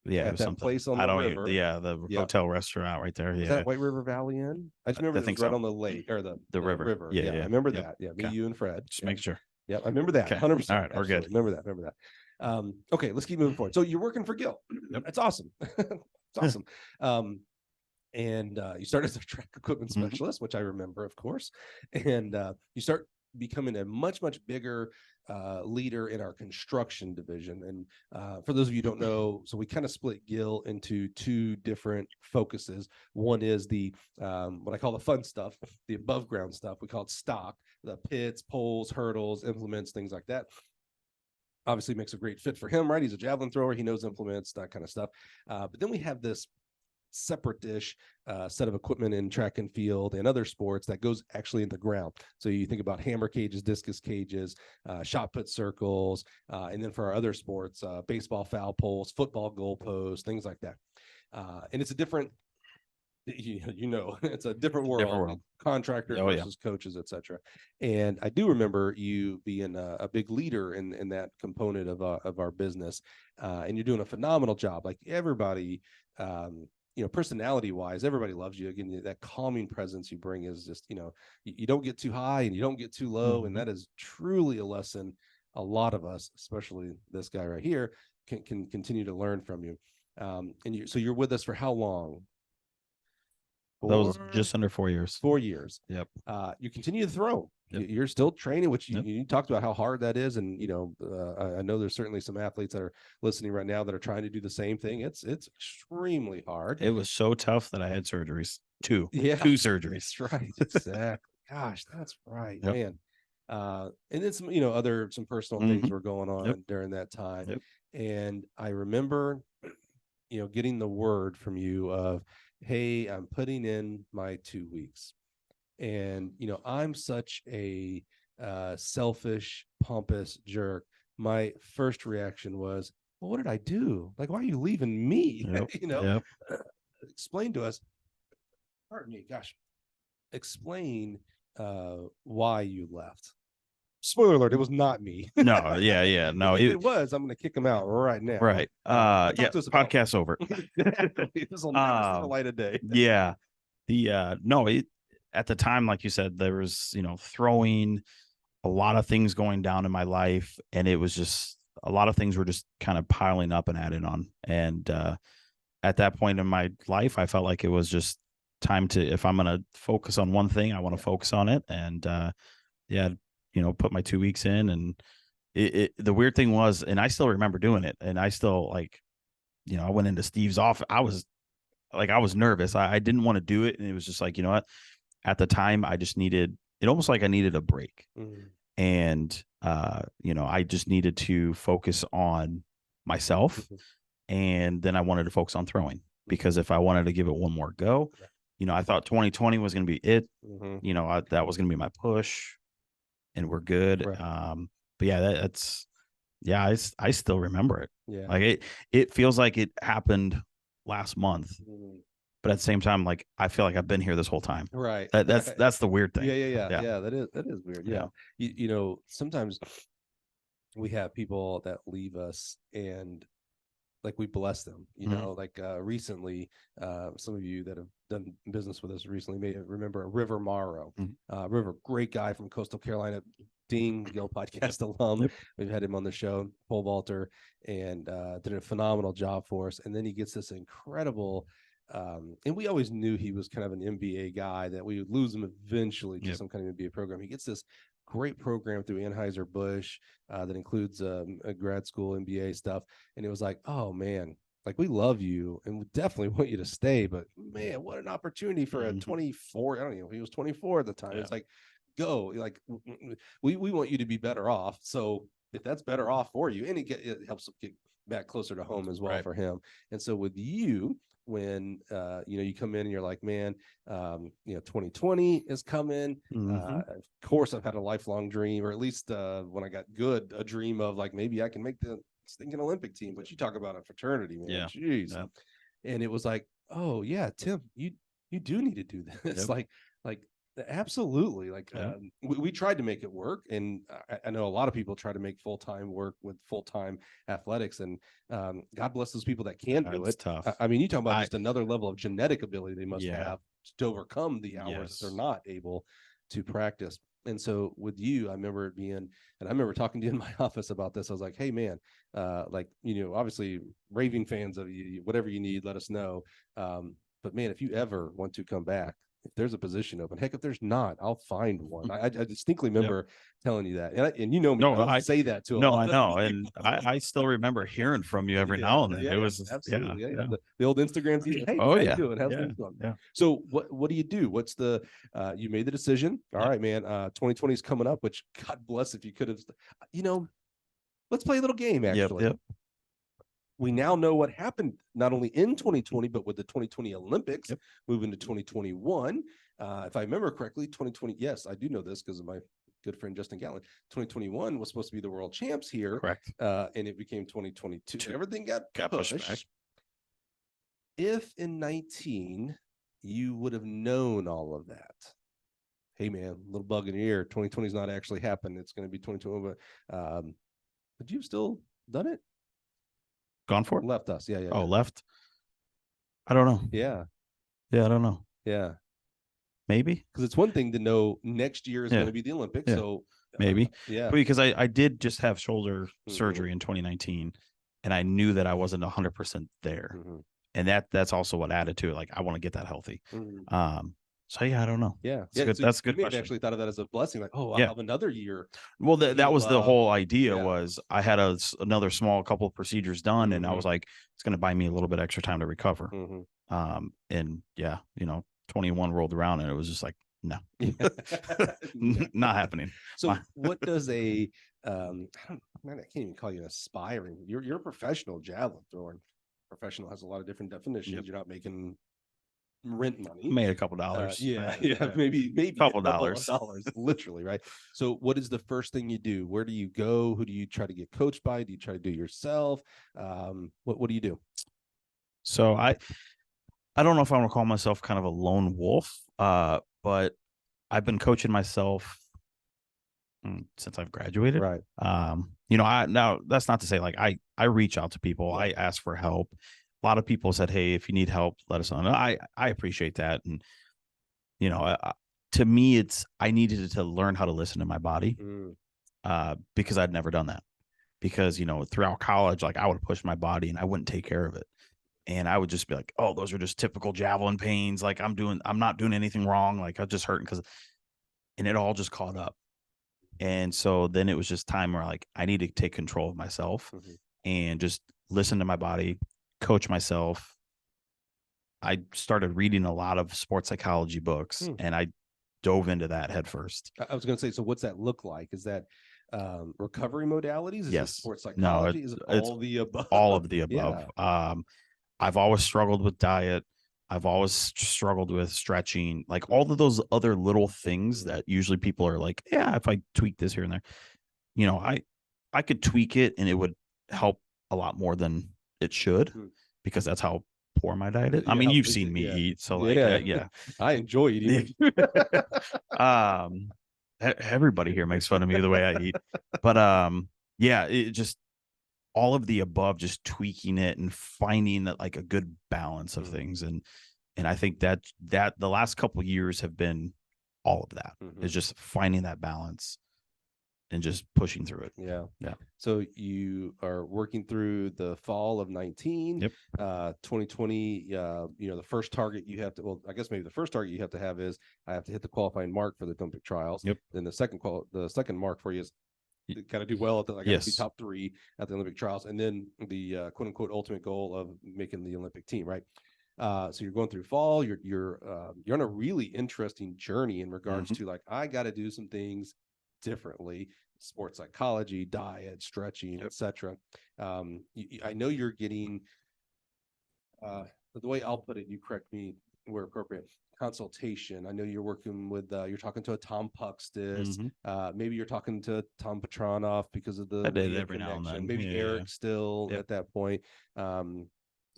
Yeah,
at that place on the river.
The hotel restaurant right there.
Is that White River Valley Inn? I just remember it was right on the lake or the river. Yeah, I remember that. Yeah, me, you, and Fred.
Just make sure.
Yeah, I rember that. 100%.
All right, we're good.
Remember that. Okay, let's keep moving forward. So you're working for Gill. That's awesome. It's awesome. And you start as a track equipment specialist, which I remember, of course. And you start becoming a much bigger leader in our construction division. And for those of you who don't know, so we kind of split Gill into 2 different focuses. One is the what I call the fun stuff, the above ground stuff. We call it stock, the pits, poles, hurdles, implements, things like that. Obviously makes a great fit for him, right? He's a javelin thrower, he knows implements, that kind of stuff. But then we have this separate-ish set of equipment in track and field and other sports that goes actually in the ground. So you think about hammer cages, discus cages, shot put circles, and then for our other sports, baseball foul poles, football goal posts, things like that. And it's a different, it's a different world. Contractors versus coaches, etc. And I do remember you being a big leader in that component of our business, and you're doing a phenomenal job. Like everybody. Personality wise, everybody loves you. Again, that calming presence you bring is just, you don't get too high and you don't get too low. And that is truly a lesson a lot of us, especially this guy right here, can continue to learn from you. So you're with us for how long?
That was just under 4 years.
4 years.
Yep.
You continue to throw. Yep. You're still training, which you talked about how hard that is. And, I know there's certainly some athletes that are listening right now that are trying to do the same thing. It's extremely hard.
It was so tough that I had surgeries. 2 surgeries.
That's right. Exactly. Gosh, that's right, man. And then some personal things were going on during that time. Yep. And I remember, getting the word from you of, hey, I'm putting in my 2 weeks. And, I'm such a selfish, pompous jerk. My first reaction was, well, what did I do? Like, why are you leaving me?
Yep. Yep.
Explain to us. Pardon me, gosh. Explain why you left. Spoiler alert, it was not me.
No, yeah. No,
if it was, I'm going to kick him out right now.
Right. Yeah, podcast over.
This will never see the light of day.
Yeah. No, at the time, like you said, there was, throwing, a lot of things going down in my life, and it was just a lot of things were just kind of piling up and adding on. And at that point in my life, I felt like it was just time to, if I'm going to focus on one thing, I want to focus on it. And put my 2 weeks in, and the weird thing was, and I still remember doing it, and I still I went into Steve's office. I was nervous. I didn't want to do it. And it was just like, you know what, at the time I just needed it, almost like I needed a break. And, I just needed to focus on myself. And then I wanted to focus on throwing, because if I wanted to give it one more go, I thought 2020 was going to be it. That was going to be my push, and we're good.
Right.
But yeah, I still remember it.
Yeah.
Like it feels like it happened last month, but at the same time, like, I feel like I've been here this whole time.
Right.
That's the weird thing.
Yeah. That is weird. Yeah. Sometimes we have people that leave us, and like, we bless them, like recently, some of you that have done business with us recently may remember River Morrow. River, great guy from Coastal Carolina, Gill podcast alum.
Yep.
We've had him on the show, pole vaulter, and did a phenomenal job for us. And then he gets this incredible, and we always knew he was kind of an MBA guy, that we would lose him eventually to some kind of MBA program. He gets this great program through Anheuser-Busch that includes a grad school MBA stuff. And it was like, oh man, like, we love you and we definitely want you to stay, but man, what an opportunity for a 24. I don't know, he was 24 at the time. It's like, go, like, we want you to be better off. So if that's better off for you, and it helps get back closer to home as well for him. And so with you, when you come in and you're like, man, 2020 is coming. Of course, I've had a lifelong dream, or at least when I got good, a dream of, like, maybe I can make the stinking Olympic team. But you talk about a fraternity, man. Jeez. And it was like, oh yeah, Tim, you do need to do this. Like absolutely. Like, we tried to make it work, and I know a lot of people try to make full-time work with full-time athletics, and God bless those people that can do it.
Tough.
I mean, you talk about just another level of genetic ability they must have to overcome the hours that they're not able to practice. And so with you, I remember it being, and I remember talking to you in my office about this. I was like, hey man, obviously raving fans of you, whatever you need, let us know. But man, if you ever want to come back, if there's a position open, heck, if there's not, I'll find one. I distinctly remember telling you that, and you know me, I say that to a lot.
I know, and I still remember hearing from you every now and then. It was
absolutely the old Instagrams. Hey,
how
you doing? How's things going? So what do you do? What's the you made the decision? All right, man. 2020 is coming up, which God bless if you could have. Let's play a little game. Actually, we now know what happened not only in 2020, but with the 2020 Olympics, moving to 2021. If I remember correctly, 2020, yes, I do know this because of my good friend Justin Gatlin. 2021 was supposed to be the world champs here.
Correct.
And it became 2022. Everything got pushed back. If in 19 you would have known all of that, hey man, little bug in your ear, 2020 is not actually happened. It's going to be 2021. But would you have still done it?
Gone for it?
Left us. Yeah.
Oh, left? I don't know.
Yeah,
I don't know.
Yeah.
Maybe.
Because it's one thing to know next year is going to be the Olympics. So
maybe.
Yeah.
Because I did just have shoulder surgery in 2019, and I knew that I wasn't 100% there. And that's also what added to it. Like, I want to get that healthy. So I don't know.
Yeah,
that's a good question.
I actually thought of that as a blessing. Like, I'll have another year.
Well, that was the whole idea. Was I had another small couple of procedures done, and I was like, it's going to buy me a little bit extra time to recover. And 21 rolled around, and it was just like, no, not happening.
So what does I can't even call you an aspiring. You're a professional javelin thrower. Professional has a lot of different definitions. You're not making rent money.
Made a couple dollars.
Maybe
a couple
dollars,
dollars.
literally, right? So what is the first thing you do? Where do you go? Who do you try to get coached by? Do you try to do it yourself? What do you do?
So I don't know if I want to call myself kind of a lone wolf, but I've been coaching myself since I've graduated.
Right.
Now that's not to say like I reach out to people,
Yeah.
I ask for help. A lot of people said, "Hey, if you need help, let us know." And I appreciate that, and to me, I needed to learn how to listen to my body, because I'd never done that. Because throughout college, like I would push my body and I wouldn't take care of it, and I would just be like, "Oh, those are just typical Javelin pains. Like I'm not doing anything wrong. Like I'm just hurting," and it all just caught up. And so then it was just time where like I need to take control of myself and just listen to my body, coach myself. I started reading a lot of sports psychology books and I dove into that head first.
I was going to say, so what's that look like? Is that recovery modalities? Is
Yes.
it sports psychology?
No,
is it all the above?
All of the above.
Yeah.
I've always struggled with diet. I've always struggled with stretching, like all of those other little things that usually people are like, yeah, if I tweak this here and there, I could tweak it and it would help a lot more than it should, because that's how poor my diet is. I mean, you've seen me eat, so like, yeah,
I enjoy eating.
Everybody here makes fun of me the way I eat, but yeah, it just all of the above, just tweaking it and finding that like a good balance of things. And I think that the last couple of years have been all of that. Is just finding that balance and just pushing through it.
Yeah.
Yeah.
So you are working through the fall of 19.
Yep.
2020, the first target you have to, well, I guess maybe the first target you have to have is I have to hit the qualifying mark for the Olympic trials.
Yep.
Then the second mark for you is you got to do well at the, like, be top 3 at the Olympic trials, and then the quote unquote ultimate goal of making the Olympic team, right? So you're going through fall. You're on a really interesting journey in regards to like, I got to do some things differently: sports psychology, diet, stretching, etc. I know you're getting the way I'll put it, you correct me where appropriate, consultation. I know you're working with you're talking to a Tom Puxtis, maybe you're talking to Tom Petranoff because of the
I did every now and then.
Maybe Eric still at that point.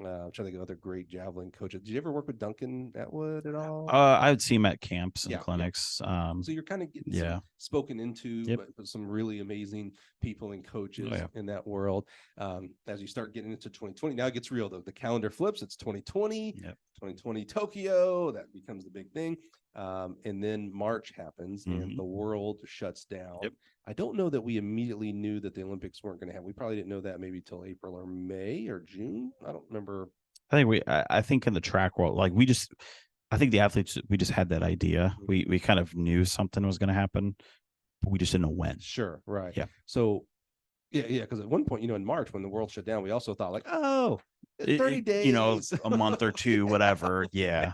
I'm trying to think of other great javelin coaches. Did you ever work with Duncan Atwood at all?
I would see him at camps and clinics.
So you're kind of getting some spoken into with some really amazing people and coaches in that world. As you start getting into 2020, now it gets real though. The calendar flips. It's 2020, 2020 Tokyo. That becomes the big thing. And then March happens and the world shuts down. I don't know that we immediately knew that the Olympics weren't going to happen. We probably didn't know that maybe till April or May or June. I don't remember.
I think in the track world, like I think the athletes, we just had that idea. We kind of knew something was going to happen, but we just didn't know when.
Sure. Right.
Yeah.
So yeah. Cause at one point, in March when the world shut down, we also thought like, 30 days,
a month or two, whatever. Yeah.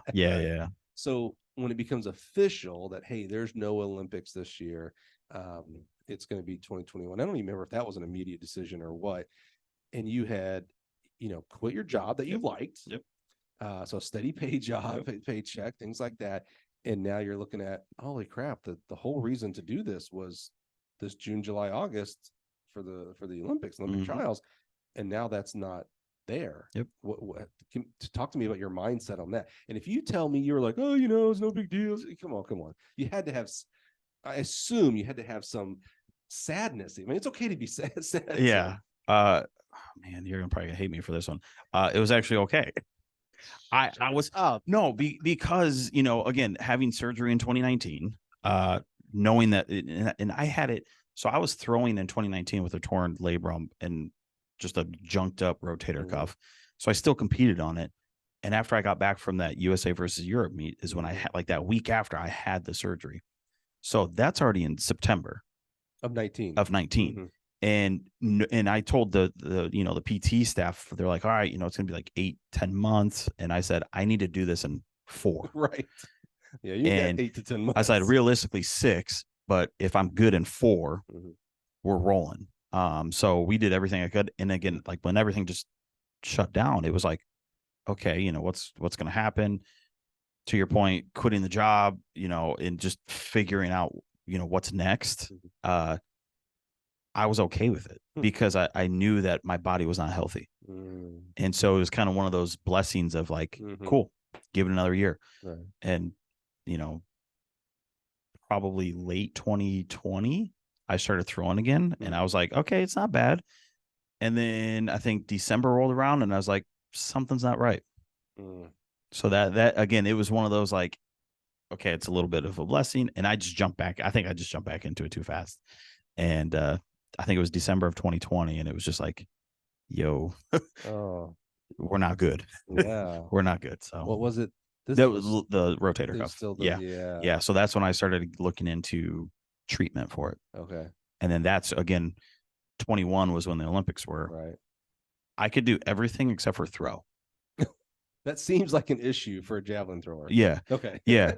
So when it becomes official that, hey, there's no Olympics this year, it's going to be 2021. I don't even remember if that was an immediate decision or what. And you had, quit your job that you liked. So a steady pay job, paycheck, things like that. And now you're looking at, holy crap, the whole reason to do this was this June, July, August for the Olympics, Olympic trials. And now that's not there. What talk to me about your mindset on that. And if you tell me you're like, it's no big deal. Come on. You had to have, I assume you had to have some sadness. I mean, it's okay to be sad.
Yeah. Man, you're probably gonna hate me for this one. It was actually okay. I was because again, having surgery in 2019, knowing that and I had it, so I was throwing in 2019 with a torn labrum and just a junked up rotator cuff. So I still competed on it. And after I got back from that USA versus Europe meet is when I had, like, that week after I had the surgery. So that's already in September
of 19.
And I told the PT staff, they're like, all right, it's gonna be like 8-10 months. And I said, I need to do this in 4.
Right. Yeah. You got 8 to 10 months.
I said, realistically 6, but if I'm good in 4, we're rolling. So we did everything I could. And again, like when everything just shut down, it was like, okay, what's going to happen? to your point, quitting the job, and just figuring out, what's next. I was okay with it because I knew that my body was not healthy. And so it was kind of one of those blessings of like, cool, give it another year.
Right.
And, probably late 2020, I started throwing again, and I was like, okay, it's not bad. And then I think December rolled around, and I was like, something's not right. So that again, it was one of those like, okay, it's a little bit of a blessing, and I just jumped back. I think I just jumped back into it too fast, and I think it was December of 2020, and it was just like, yo, we're not good.
Yeah,
we're not good. So
what was it?
That was the rotator cuff.
Still
yeah. So that's when I started looking into treatment for it.
Okay.
And then that's again, 21 was when the Olympics were.
Right.
I could do everything except for throw.
That seems like an issue for a javelin thrower.
Yeah.
Okay.
Yeah.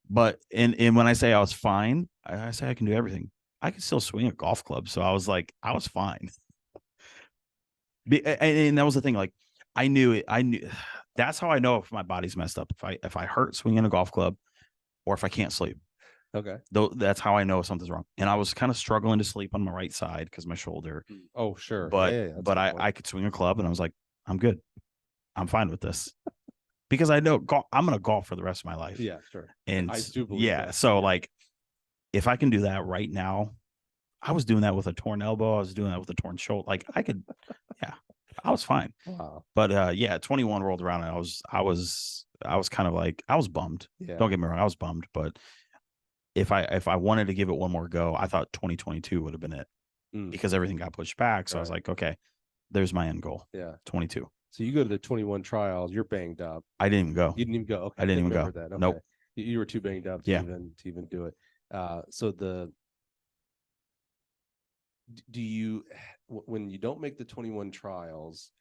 But and when I say I was fine, I say I can do everything. I could still swing a golf club. So I was like, I was fine. And that was the thing. Like I knew it. I knew that's how I know if my body's messed up. If I hurt swinging a golf club, or if I can't sleep.
Okay.
Though that's how I know something's wrong. And I was kind of struggling to sleep on my right side because my shoulder.
Oh, sure.
But I could swing a club, and I was like, I'm good. I'm fine with this. Because I know I'm going to golf for the rest of my life.
Yeah, sure.
And
I do believe that.
So like, if I can do that right now, I was doing that with a torn elbow. I was doing that with a torn shoulder. Like I could, I was fine.
Wow.
But 21 rolled around, and I was kind of like, I was bummed.
Yeah.
Don't get me wrong, I was bummed. But if I wanted to give it one more go, I thought 2022 would have been it because everything got pushed back. So I was like, okay, there's my end goal.
Yeah.
22.
So you go to the 21 trials, you're banged up.
I didn't even go.
You didn't even go. Okay.
I didn't even go.
That. Okay.
Nope.
You were too banged up to even do it. So do you, when you don't make the 21 trials,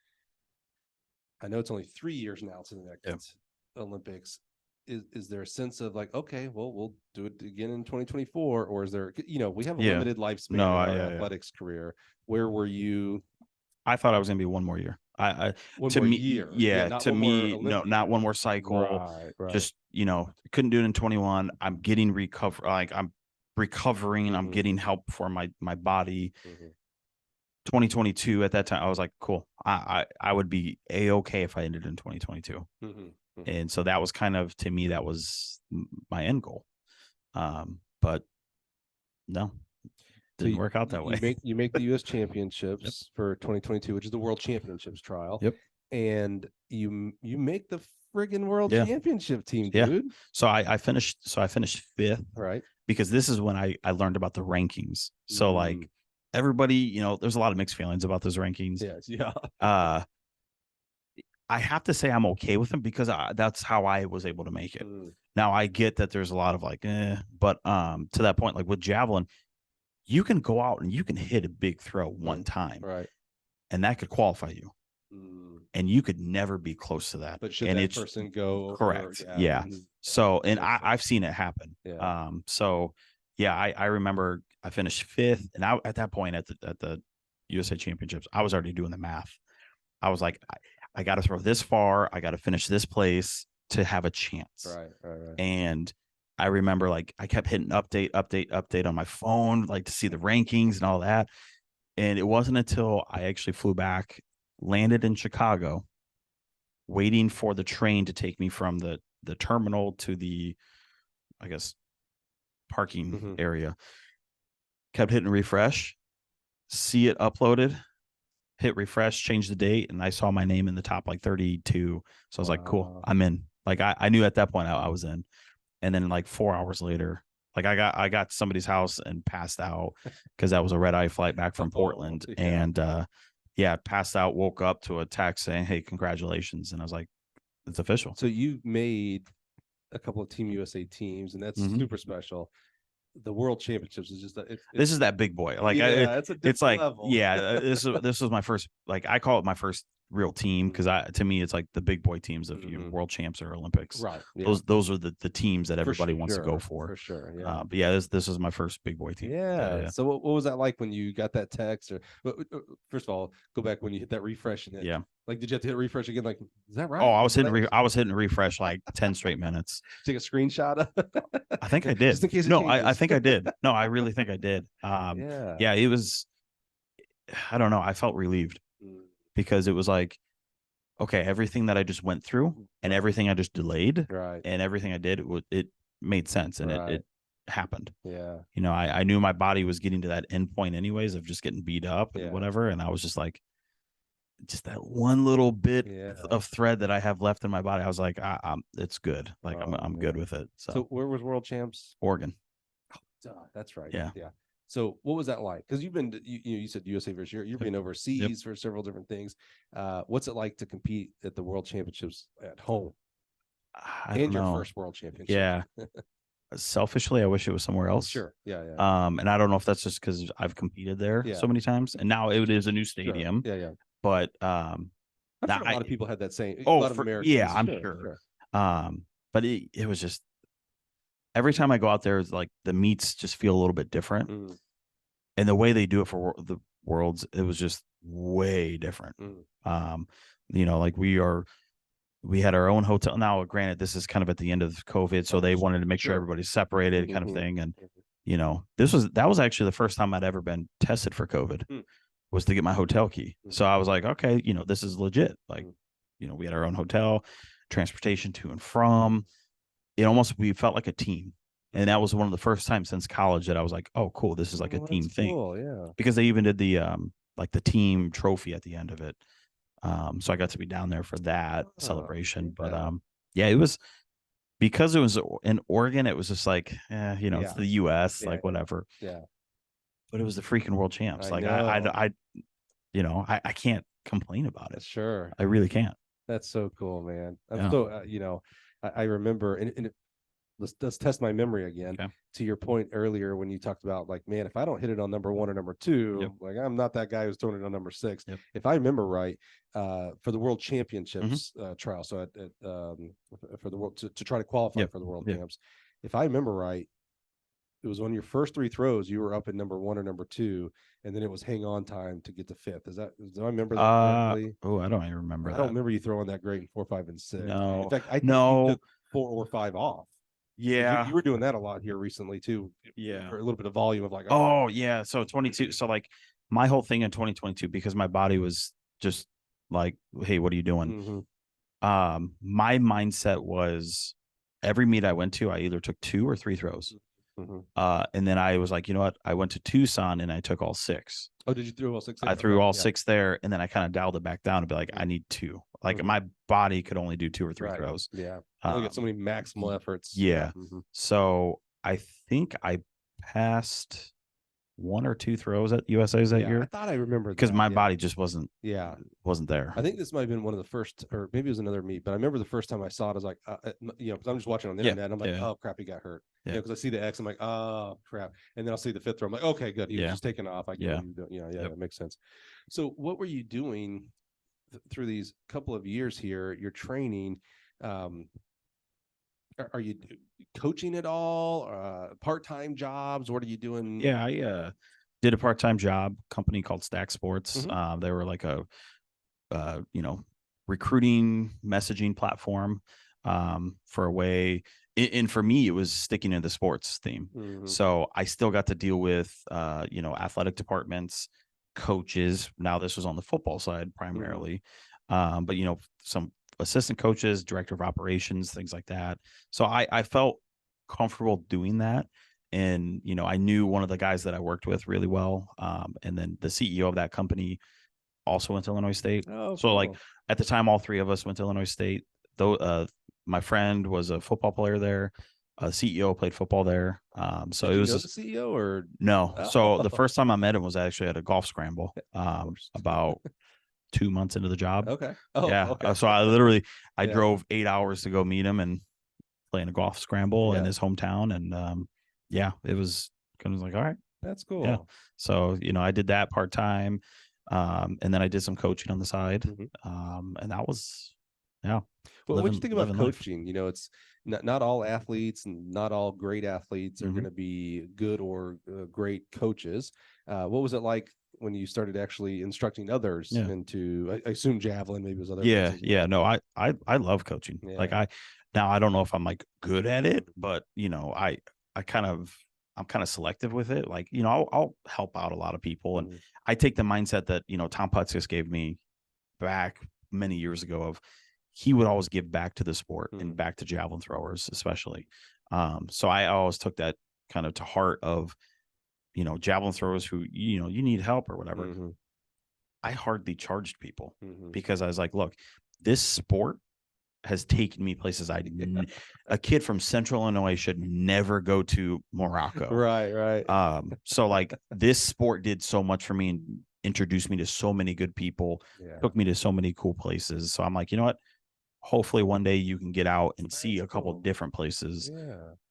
I know it's only 3 years now to the next Olympics. Is there a sense of like, okay, well, we'll do it again in 2024, or is there, we have a limited lifespan in our athletics career. Where were you?
I thought I was going to be one more year.
Year.
To me, no, not one more cycle.
Right.
Just, couldn't do it in 21. I'm getting recover. Like I'm recovering. I'm getting help for my body. 2022 at that time, I was like, cool. I would be okay if I ended in 2022. And so that was kind of, to me, that was my end goal. But no, didn't work out that way.
You make the U.S. Championships for 2022, which is the World Championships trial.
Yep.
And you make the friggin' World Championship team, dude.
So I finished fifth.
Right.
Because this is when I learned about the rankings. So like everybody, there's a lot of mixed feelings about those rankings.
Yes. Yeah.
I have to say I'm okay with them because that's how I was able to make it. Now I get that there's a lot of like, but to that point, like with Javelin, you can go out and you can hit a big throw one time.
Right.
And that could qualify you. And you could never be close to that.
But should that person go?
Correct. Yeah. So, and I've seen it happen.
Yeah.
So yeah, I remember I finished fifth, and at that point at the USA Championships, I was already doing the math. I was like, I got to throw this far. I got to finish this place to have a chance.
Right.
And I remember like I kept hitting update on my phone, like to see the rankings and all that. And it wasn't until I actually flew back, landed in Chicago, waiting for the train to take me from the terminal to the, I guess, parking area. Kept hitting refresh, see it uploaded, hit refresh, change the date, and I saw my name in the top like 32. So I was like, cool, I'm in. Like I knew at that point I was in. And then like 4 hours later, like I got somebody's house and passed out because that was a red-eye flight back from Portland. And passed out, woke up to a text saying, hey, congratulations. And I was like, it's official.
So you made a couple of Team USA teams, and that's super special. The World Championships is just
this is that big boy. Like
it's a different
it's like
level.
this was my first, like I call it my first real team, because to me it's like the big boy teams of world champs or Olympics.
Right.
Yeah. Those are the teams that everybody wants to go for.
For sure. Yeah.
But yeah, this was my first big boy team.
Yeah. So what was that like when you got that text? Or first of all, go back when you hit that refresh and
yeah.
Like, did you have to hit refresh again? Like, is that right?
Oh, I was hitting refresh like 10 straight minutes.
Take a screenshot.
I think I did.
Just in case
I think I did. No, I really think I did. Yeah, it was, I don't know. I felt relieved because it was like, okay, everything that I just went through and everything I just delayed and everything I did, it made sense and it happened.
Yeah.
You know, I knew my body was getting to that end point anyways of just getting beat up and whatever. And I was just like, just that one little bit of thread that I have left in my body. I was like, it's good. Like I'm good with it.
So where was World Champs?
Oregon.
Oh, duh, that's right.
Yeah.
Yeah. So what was that like? Because you've been, you said USA versus Europe. You've been overseas for several different things. What's it like to compete at the World Championships at home? And your first World Championship.
Yeah. Selfishly, I wish it was somewhere else.
Sure. Yeah.
And I don't know if that's just because I've competed there so many times, and now it is a new stadium.
Sure. Yeah.
But
I'm sure a lot of people had that same.
I'm sure. But it was just every time I go out there, it's like the meets just feel a little bit different, and the way they do it for the Worlds, it was just way different. You know, like we had our own hotel. Now, granted, this is kind of at the end of COVID, so they wanted to make sure everybody's separated, kind of thing. And you know, that was actually the first time I'd ever been tested for COVID. Was to get my hotel key. So I was like, okay, you know, this is legit. Like, you know, we had our own hotel, transportation to and from. We felt like a team. And that was one of the first times since college that I was like, oh, cool, this is like a team thing.
Cool, yeah.
Because they even did the like the team trophy at the end of it. So I got to be down there for that celebration. But yeah, it was because it was in Oregon, it was just like, you know, it's the US, like whatever.
Yeah.
But it was the freaking world champs. I you know, I can't complain about it.
Sure.
I really can't.
That's so cool, man. I'm so, you know, I remember, and let's test my memory again.
Okay.
To your point earlier, when you talked about like, man, if I don't hit it on number 1 or number 2, like I'm not that guy who's throwing it on number 6. If I remember right, for the World Championships trial, so for the world to try to qualify for the World Champs, if I remember right, it was on your first 3 throws, you were up at number 1 or number 2, and then it was hang on time to get to 5th. Do I remember that correctly?
Oh, I don't even remember that.
I don't remember you throwing that great in 4, 5, and 6.
No.
In fact, I think you took 4 or 5 off.
Yeah.
You were doing that a lot here recently too.
Yeah.
For a little bit of volume of like,
oh yeah. So 22. So like my whole thing in 2022, because my body was just like, hey, what are you doing? My mindset was every meet I went to, I either took 2 or 3 throws. And then I was like, you know what? I went to Tucson and I took all 6.
Oh, did you throw all 6?
I threw all 6 there, and then I kind of dialed it back down to be like, I need 2. Like my body could only do 2 or 3 throws.
Yeah. You get so many maximal efforts.
Yeah. So I think I passed 1 or 2 throws at USA's that year.
I thought I remember
because my body just wasn't there.
I think this might have been one of the first, or maybe it was another meet, but I remember the first time I saw it, I was like, you know, because I'm just watching on the internet, and I'm like, oh crap, he got hurt. Yeah, because I see the X, I'm like, oh crap, and then I'll see the 5th throw, I'm like, okay, good, he was just taking off. I get what you're doing. That makes sense. So what were you doing through these couple of years here? You're training. Are you coaching at all? Part-time jobs? What are you doing?
Yeah, I did a part-time job, company called Stack Sports. They were like a you know, recruiting messaging platform for a way. And for me, it was sticking in the sports theme. So I still got to deal with you know, athletic departments, coaches. Now this was on the football side primarily, but you know, some assistant coaches, director of operations, things like that. So I felt comfortable doing that. And, you know, I knew one of the guys that I worked with really well. And then the CEO of that company also went to Illinois State.
Oh,
so like at the time, all 3 of us went to Illinois State. Though my friend was a football player there. CEO played football there. So
Did
it was
you know the CEO or
no. So the first time I met him was actually at a golf scramble. About 2 months into the job.
Okay.
So I drove 8 hours to go meet him and play in a golf scramble in his hometown. And it was kind of like, all right,
that's cool.
Yeah. So, you know, I did that part-time. And then I did some coaching on the side. And that was, yeah.
Well, what do you think about coaching? You know, it's not all athletes and not all great athletes are going to be good or great coaches. What was it like when you started actually instructing others into, I assume Javelin, maybe it was other places?
Yeah. No, I love coaching. Like now I don't know if I'm like good at it, but you know, I'm kind of selective with it. Like, you know, I'll help out a lot of people. And I take the mindset that, you know, Tom Putskis gave me back many years ago of, he would always give back to the sport and back to javelin throwers, especially. So I always took that kind of to heart of, you know, javelin throwers who, you know, you need help or whatever. I hardly charged people because I was like, look, this sport has taken me places a kid from Central Illinois should never go to Morocco.
Right.
So like this sport did so much for me and introduced me to so many good people, took me to so many cool places. So I'm like, you know what? Hopefully one day you can get out and see a couple different places.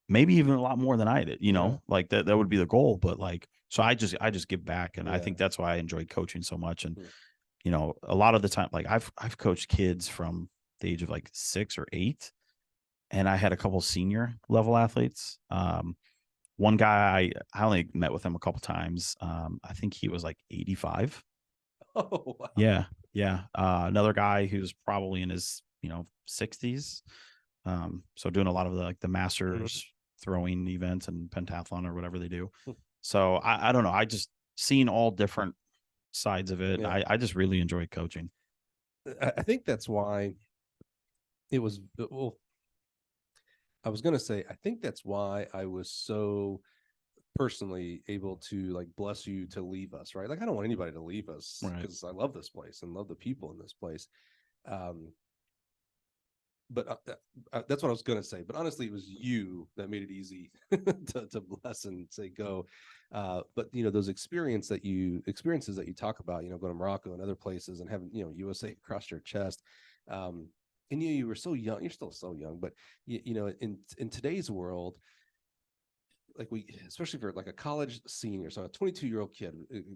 Maybe even a lot more than I did, you know, like that would be the goal. But like, so I just give back. And I think that's why I enjoyed coaching so much. And, you know, a lot of the time, like I've coached kids from the age of like 6 or 8. And I had a couple senior level athletes. One guy, I only met with him a couple times. I think he was like 85.
Oh, wow.
Yeah. Another guy who's probably in his, you know, 60s. So doing a lot of the masters throwing events and pentathlon or whatever they do. So I don't know. I just seen all different sides of it. I just really enjoy coaching.
I think that's why it was, well, I was going to say, I think that's why I was so personally able to like bless you to leave us, right? Like, I don't want anybody to leave us because I love this place and love the people in this place. But that's what I was going to say. But honestly, it was you that made it easy to bless and say go. But you know, those experiences that you talk about, you know, going to Morocco and other places and having, you know, USA across your chest. And you were so young. You're still so young, but you know, in today's world, like especially for like a college senior, so a 22-year-old kid,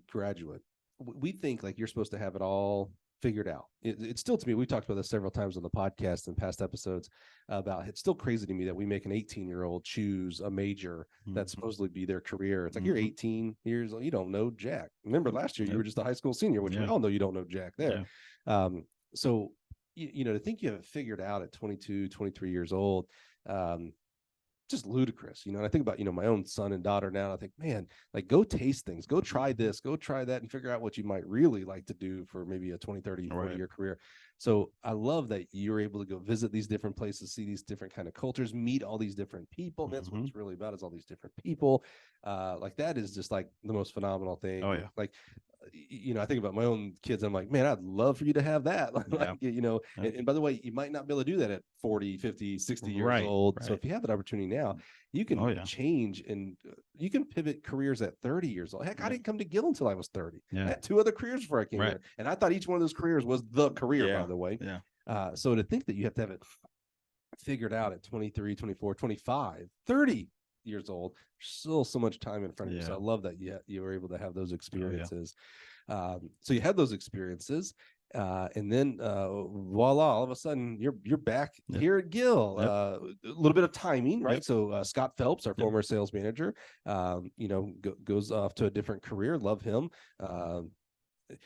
graduate, we think like you're supposed to have it all figured out. It's still, to me, we've talked about this several times on the podcast and past episodes about, it's still crazy to me that we make an 18-year-old choose a major that's supposedly be their career. It's like, you're 18 years old, you don't know jack. Remember last year you were just a high school senior, which we all know you don't know jack there. So you know, to think you have it figured out at 22, 23 years old, just ludicrous, you know. And I think about, you know, my own son and daughter now, and I think, man, like, go taste things, go try this, go try that, and figure out what you might really like to do for maybe a 20, 30, 40-year career. So I love that you're able to go visit these different places, see these different kind of cultures, meet all these different people. That's what it's really about, is all these different people. Like, that is just like the most phenomenal thing. Like, you know, I think about my own kids. I'm like, man, I'd love for you to have that. Like, you know, and by the way, you might not be able to do that at 40, 50, 60 years old. So if you have that opportunity now, you can change and you can pivot careers at 30 years old. Heck, I didn't come to Gill until I was 30. I had 2 other careers before I came here. And I thought each one of those careers was the career, by the way. So to think that you have to have it figured out at 23, 24, 25, 30 years old, still so much time in front of you. So I love that you were able to have those experiences. So you had those experiences, and then voila, all of a sudden you're back here at Gill. A little bit of timing, right? So Scott Phelps, our former sales manager, you know, goes off to a different career. Love him.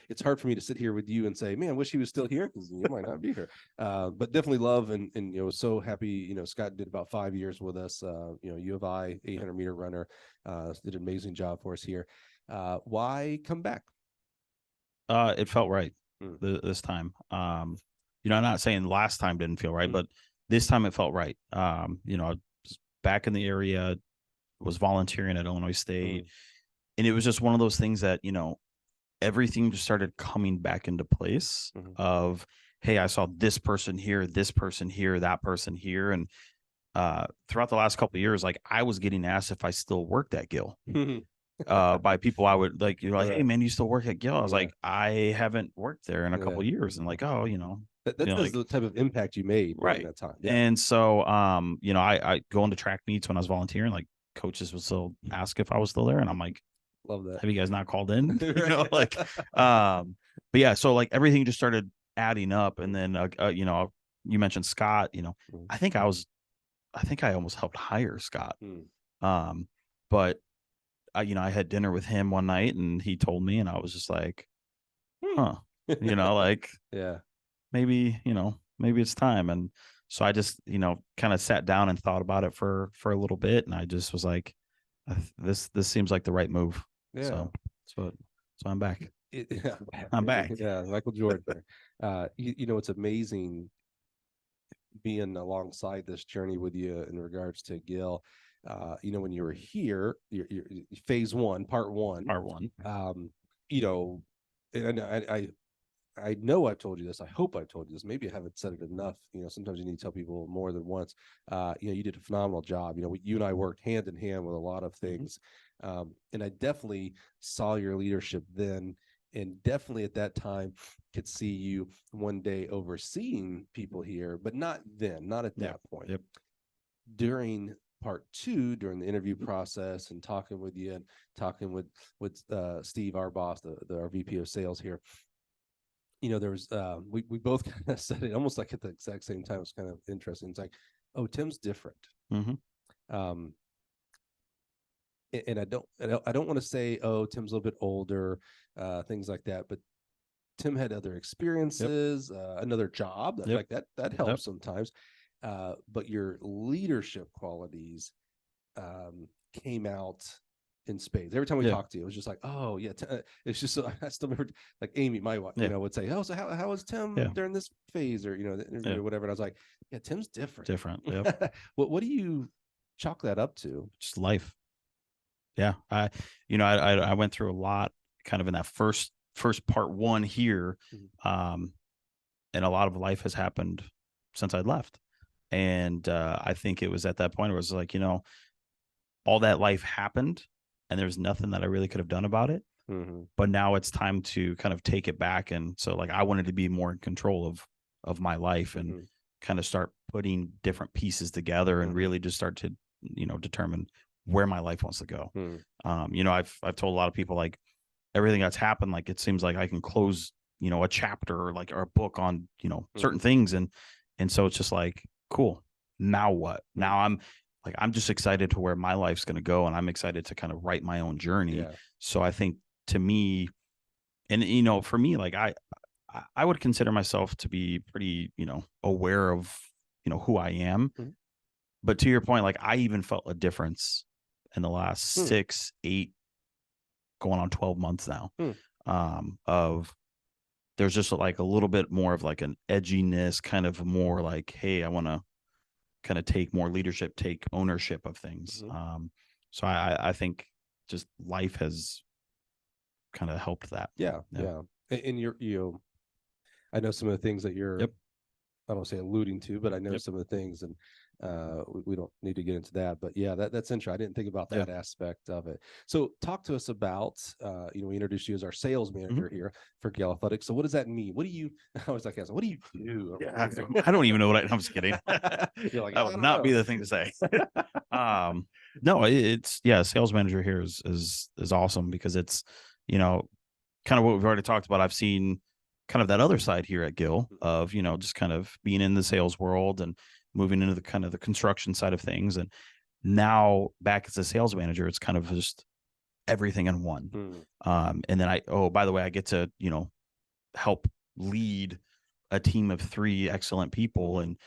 It's hard for me to sit here with you and say, man, I wish he was still here, because you might not be here. But definitely love and you know, so happy. You know, Scott did about 5 years with us. You know, U of I 800-meter runner, did an amazing job for us here. Why come back?
It felt right this time. You know, I'm not saying last time didn't feel right, but this time it felt right. You know, I was back in the area, was volunteering at Illinois State, and it was just one of those things that, you know, everything just started coming back into place of, hey, I saw this person here, that person here. And throughout the last couple of years, like, I was getting asked if I still worked at Gill by people I would like, you know, like, hey man, you still work at Gill? I was like, I haven't worked there in a couple of years. And like, oh, you know,
that's
you know, like,
the type of impact you made during that time.
And so, you know, I go into track meets when I was volunteering, like, coaches would still ask if I was still there. And I'm like,
love that.
Have you guys not called in? You know, like, but yeah, so like everything just started adding up, and then you know, you mentioned Scott. You know, I think I almost helped hire Scott. But you know, I had dinner with him one night, and he told me, and I was just like, huh, you know, like,
yeah,
maybe, you know, maybe it's time. And so I just, you know, kind of sat down and thought about it for a little bit, and I just was like, this seems like the right move.
yeah.
So I'm back.
Yeah,
I'm back.
yeah, Michael Jordan. You know, it's amazing being alongside this journey with you in regards to Gil. You know, when you were here, your phase one, part one,
Part one.
You know, and I know I've told you this. I hope I've told you this. Maybe I haven't said it enough. You know, sometimes you need to tell people more than once. You know, you did a phenomenal job. You know, you and I worked hand in hand with a lot of things. And I definitely saw your leadership then, and definitely at that time could see you one day overseeing people here, but not then, not at that point.
Yep.
During part two, during the interview process and talking with you and talking with Steve, our boss, our VP of sales here, you know, there was we both kind of said it almost like at the exact same time. It's kind of interesting. It's like, oh, Tim's different. Um, and I don't want to say, oh, Tim's a little bit older, things like that, but Tim had other experiences, another job that helps sometimes. But your leadership qualities came out in spades. Every time we talked to you, it was just like, oh yeah, it's just so I still remember, like Amy, my wife, you know, would say, oh, so how was Tim during this phase, or you know, the interview or whatever. And I was like, yeah, Tim's different.
Yep.
What do you chalk that up to?
Just life. Yeah. I went through a lot kind of in that first part one here. And a lot of life has happened since I'd left. And I think it was at that point where it was like, you know, all that life happened and there's nothing that I really could have done about it. But now it's time to kind of take it back. And so like I wanted to be more in control of my life and kind of start putting different pieces together and really just start to, you know, determine where my life wants to go. You know, I've told a lot of people, like, everything that's happened, like, it seems like I can close, you know, a chapter or like, or a book on, you know, certain things. And so it's just like, cool. Now what? Now I'm just excited to where my life's going to go. And I'm excited to kind of write my own journey. So I think, to me, and, you know, for me, like, I would consider myself to be pretty, you know, aware of, you know, who I am. But to your point, like, I even felt a difference in the last 6, 8, going on 12 months now, of there's just like a little bit more of like an edginess, kind of more like, hey, I want to kind of take more leadership, take ownership of things. So I think just life has kind of helped that.
Yeah. And I know some of the things that you're, I don't say alluding to, but I know some of the things, and we don't need to get into that. But yeah, that's interesting. I didn't think about that aspect of it. So talk to us about, you know, we introduced you as our sales manager here for Gale Athletics. So what does that mean? What do you, I was like, what do you do?
Yeah, I don't even know what I'm just kidding.
You're like,
that would not be the thing to say. No, it's sales manager here is awesome, because it's, you know, kind of what we've already talked about. I've seen kind of that other side here at Gill of, you know, just kind of being in the sales world and moving into the kind of the construction side of things. And now back as a sales manager, it's kind of just everything in one. And then by the way, I get to, you know, help lead a team of 3 excellent people. And,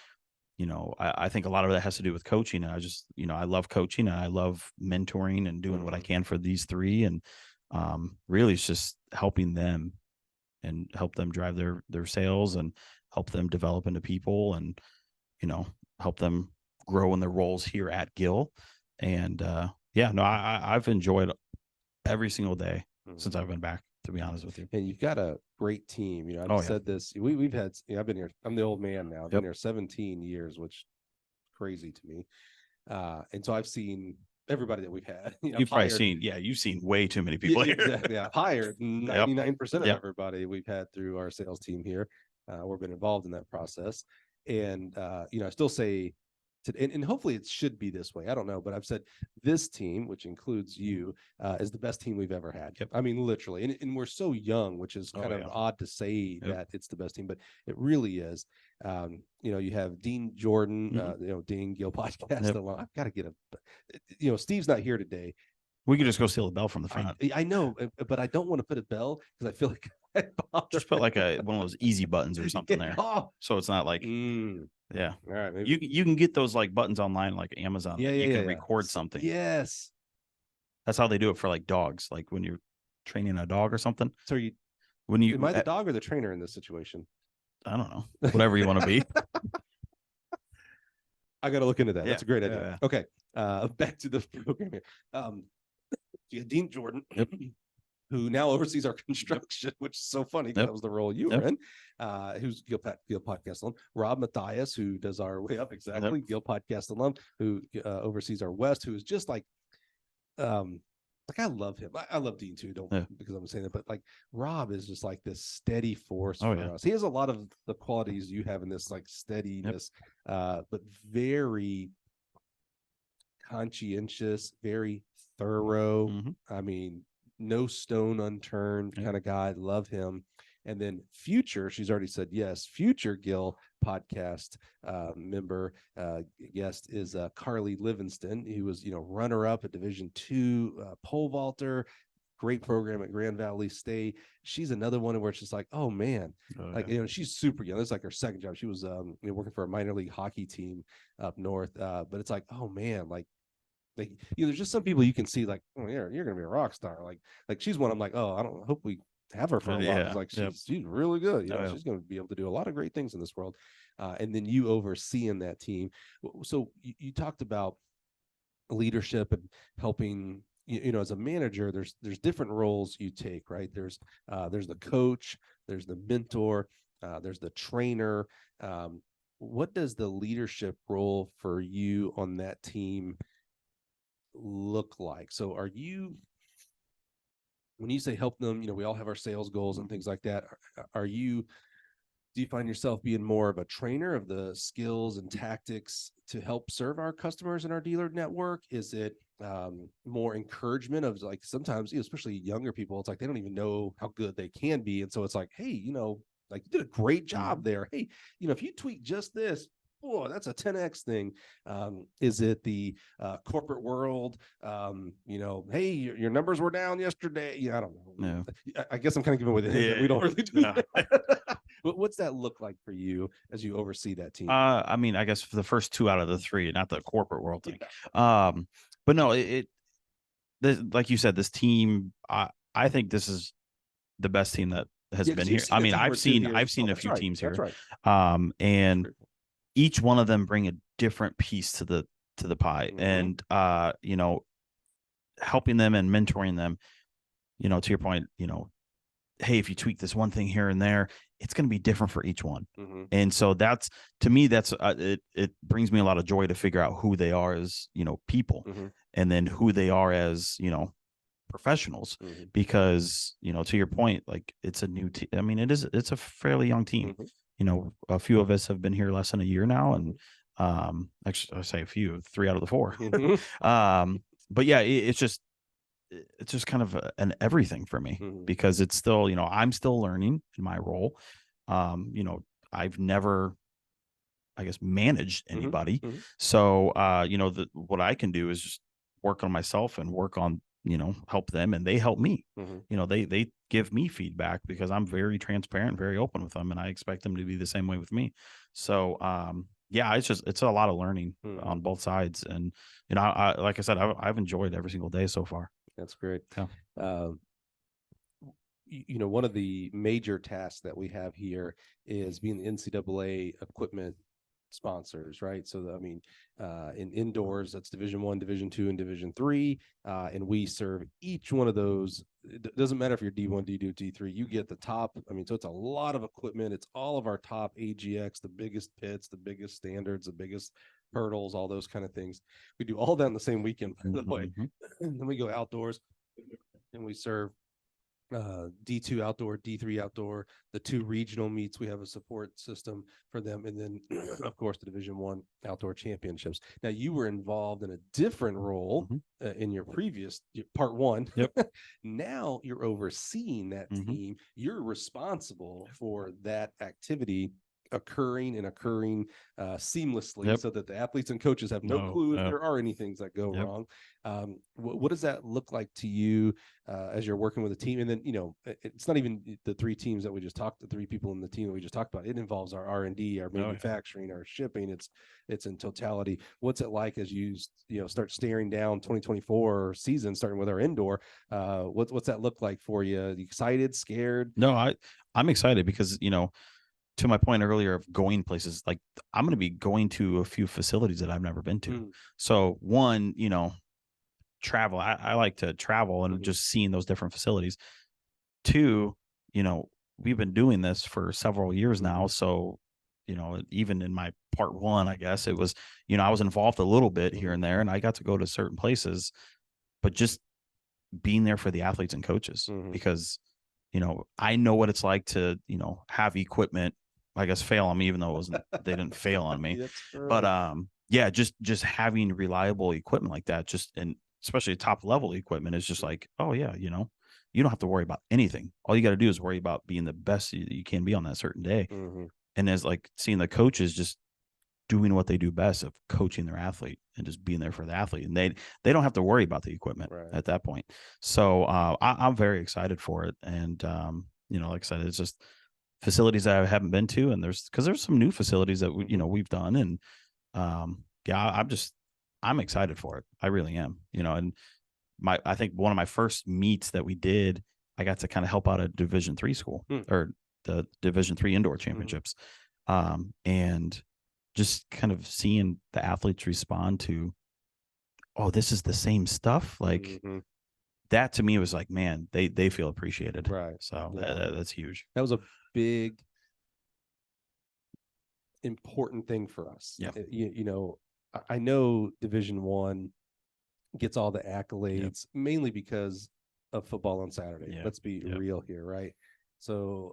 you know, I think a lot of that has to do with coaching. And I just, you know, I love coaching and I love mentoring and doing what I can for these 3. And really it's just helping them and help them drive their sales and help them develop into people, and, you know, help them grow in their roles here at Gill. And I've enjoyed every single day since I've been back, to be honest with you.
And you've got a great team. You know, I've said this. We've had. You know, I've been here. I'm the old man now. I've been here 17 years, which is crazy to me. And so I've seen everybody that we've had. You know,
you've probably seen, you've seen way too many people here.
Exactly. I've hired 99% of everybody we've had through our sales team here. We've been involved in that process. And, you know, I still say and hopefully it should be this way. I don't know, but I've said this team, which includes you, is the best team we've ever had.
Yep.
I mean, literally, and we're so young, which is kind of odd to say that it's the best team, but it really is. You have Dean Jordan, Dean Gill podcast alone. I've got to get Steve's not here today.
We could just go steal the bell from the front.
I know, but I don't want to put a bell because I feel like
just put like one of those easy buttons or something there, so it's not like yeah.
All right, maybe.
You can get those like buttons online, like Amazon. You can record something.
Yes,
that's how they do it for like dogs. Like when you're training a dog or something.
So am I the dog or the trainer in this situation?
I don't know. Whatever you want to be.
I got to look into that. That's a great idea. Okay, back to the program here. Dean Jordan, who now oversees our construction, which is so funny because that was the role you were in. Who's Gill podcast alum. Rob Matthias, who does our Way Up, Gill podcast alum, who oversees our West, who is just like I love him. I love Dean too. Because I'm saying that, but like Rob is just like this steady force for us. He has a lot of the qualities you have in this like steadiness, but very conscientious, very thorough. I mean, no stone unturned kind of guy. Love him. And then Future, she's already said yes. Future Gill podcast member guest is Carly Livingston, who was runner up at Division II pole vaulter. Great program at Grand Valley State. She's another one where it's just like, oh man, she's super young. It's like her second job. She was working for a minor league hockey team up north. But it's like, oh man, like there's just some people you can see like, oh yeah, you're gonna be a rock star. Like she's one. I'm like, oh, I don't hope we have her for a while. It's like she's really good. She's going to be able to do a lot of great things in this world. And then you overseeing that team. So you talked about leadership and helping. As a manager, there's different roles you take, right? There's the coach, there's the mentor, there's the trainer. What does the leadership role for you on that team look like? So when you say help them, we all have our sales goals and things like that. Do you find yourself being more of a trainer of the skills and tactics to help serve our customers in our dealer network? Is it more encouragement of like sometimes, especially younger people, it's like they don't even know how good they can be. And so it's like, hey, like you did a great job there. Hey, if you tweak just this, oh, that's a 10x thing. Is it the corporate world? Hey, your numbers were down yesterday. I don't know. I guess I'm kind of giving away the hint that we don't really do that. But what's that look like for you as you oversee that team?
I mean, I guess for the first two out of the three, not the corporate world thing. But no, like you said, this team, I think this is the best team that has been here. I mean, I've seen a few teams here. And each one of them bring a different piece to the pie. And helping them and mentoring them, to your point, hey, if you tweak this one thing here and there, it's going to be different for each one. And so that's, to me, that's it brings me a lot of joy to figure out who they are as people, and then who they are as professionals, because to your point, like it's a new team. I mean, it's a fairly young team. A few of us have been here less than a year now, and actually I say a few, 3 out of the 4. But yeah, it's just kind of an everything for me, because it's still, I'm still learning in my role. I've never, I guess, managed anybody. So, what I can do is just work on myself and work on, help them, and they help me. They give me feedback because I'm very transparent, very open with them, and I expect them to be the same way with me. So, yeah, it's a lot of learning on both sides. And, like I said, I've enjoyed every single day so far.
That's great. Yeah. One of the major tasks that we have here is being the NCAA equipment sponsors, right? So, in indoors, that's Division I, Division II, and Division III, and we serve each one of those. It doesn't matter if you're D1, D2, D3, you get the top. So it's a lot of equipment. It's all of our top AGX, the biggest pits, the biggest standards, the biggest hurdles, all those kind of things. We do all that in the same weekend, by the way. And then we go outdoors and we serve D2 outdoor, D3 outdoor, the 2 regional meets. We have a support system for them. And then, of course, the Division I outdoor championships. Now, you were involved in a different role in your previous part 1.
Yep.
Now you're overseeing that team. You're responsible for that activity occurring seamlessly, so that the athletes and coaches have no clue if there are any things that go wrong. What does that look like to you as you're working with a team? And then, it's not even the 3 teams that we just talked, the 3 people in the team that we just talked about. It involves our R&D, our manufacturing, our shipping. It's in totality. What's it like as you start staring down 2024 season, starting with our indoor? What's that look like for you? Are you excited, scared?
No, I'm excited because, to my point earlier of going places, like I'm going to be going to a few facilities that I've never been to. So one, travel, I like to travel and just seeing those different facilities. 2, we've been doing this for several years now. So, even in my part 1, I guess it was, I was involved a little bit here and there, and I got to go to certain places, but just being there for the athletes and coaches, because, I know what it's like to, have equipment, I guess, fail on me, even though they didn't fail on me. But yeah, just having reliable equipment like that, and especially top level equipment, is just like, oh yeah, you don't have to worry about anything. All you got to do is worry about being the best you can be on that certain day. And as like seeing the coaches just doing what they do best of coaching their athlete and just being there for the athlete, and they don't have to worry about the equipment at that point. So I'm very excited for it. And like I said, it's just facilities that I haven't been to, and there's some new facilities that we've done, and I'm excited for it. I really am. And I think one of my first meets that we did, I got to kind of help out a Division III school, or the Division III indoor championships, and just kind of seeing the athletes respond to, oh, this is the same stuff, like that to me was like, man, they feel appreciated, right? So that's huge.
That was a big important thing for us. I know Division I gets all the accolades mainly because of football on Saturday. Let's be real here, right? So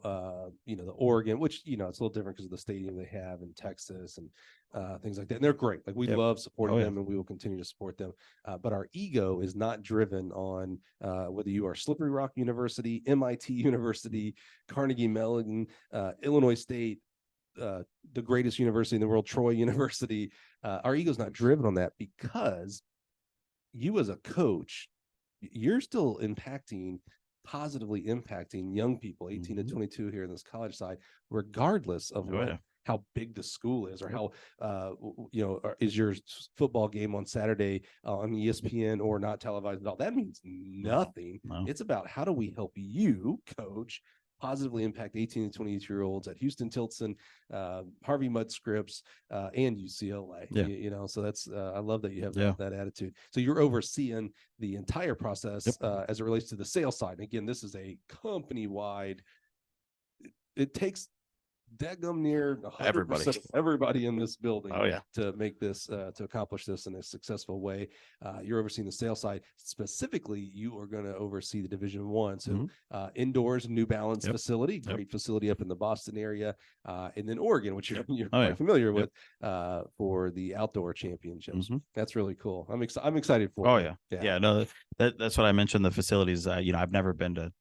the Oregon, which it's a little different because of the stadium they have in Texas and things like that, and they're great. Like we love supporting them, and we will continue to support them. But our ego is not driven on whether you are Slippery Rock University, MIT University, Carnegie Mellon, Illinois State, the greatest university in the world, Troy University. Our ego's not driven on that, because you as a coach, you're still positively impacting young people 18 to 22 here in this college side, regardless of how big the school is, or how is your football game on Saturday on ESPN or not televised at all. That means nothing. No. It's about how do we help you, coach, positively impact 18 to 22-year-olds at Houston Tilson, Harvey Mudd Scripps, and UCLA. So that's I love that you have that attitude. So you're overseeing the entire process as it relates to the sales side. And again, this is a company-wide. It takes dadgum near 100% everybody in this building to make this to accomplish this in a successful way. You're overseeing the sales side. Specifically, you are going to oversee the Division I. So indoors, New Balance facility, great facility up in the Boston area, and then Oregon, which you're quite familiar with, for the outdoor championships. That's really cool. I'm excited for it.
No, that's what I mentioned. The facilities, I've never been to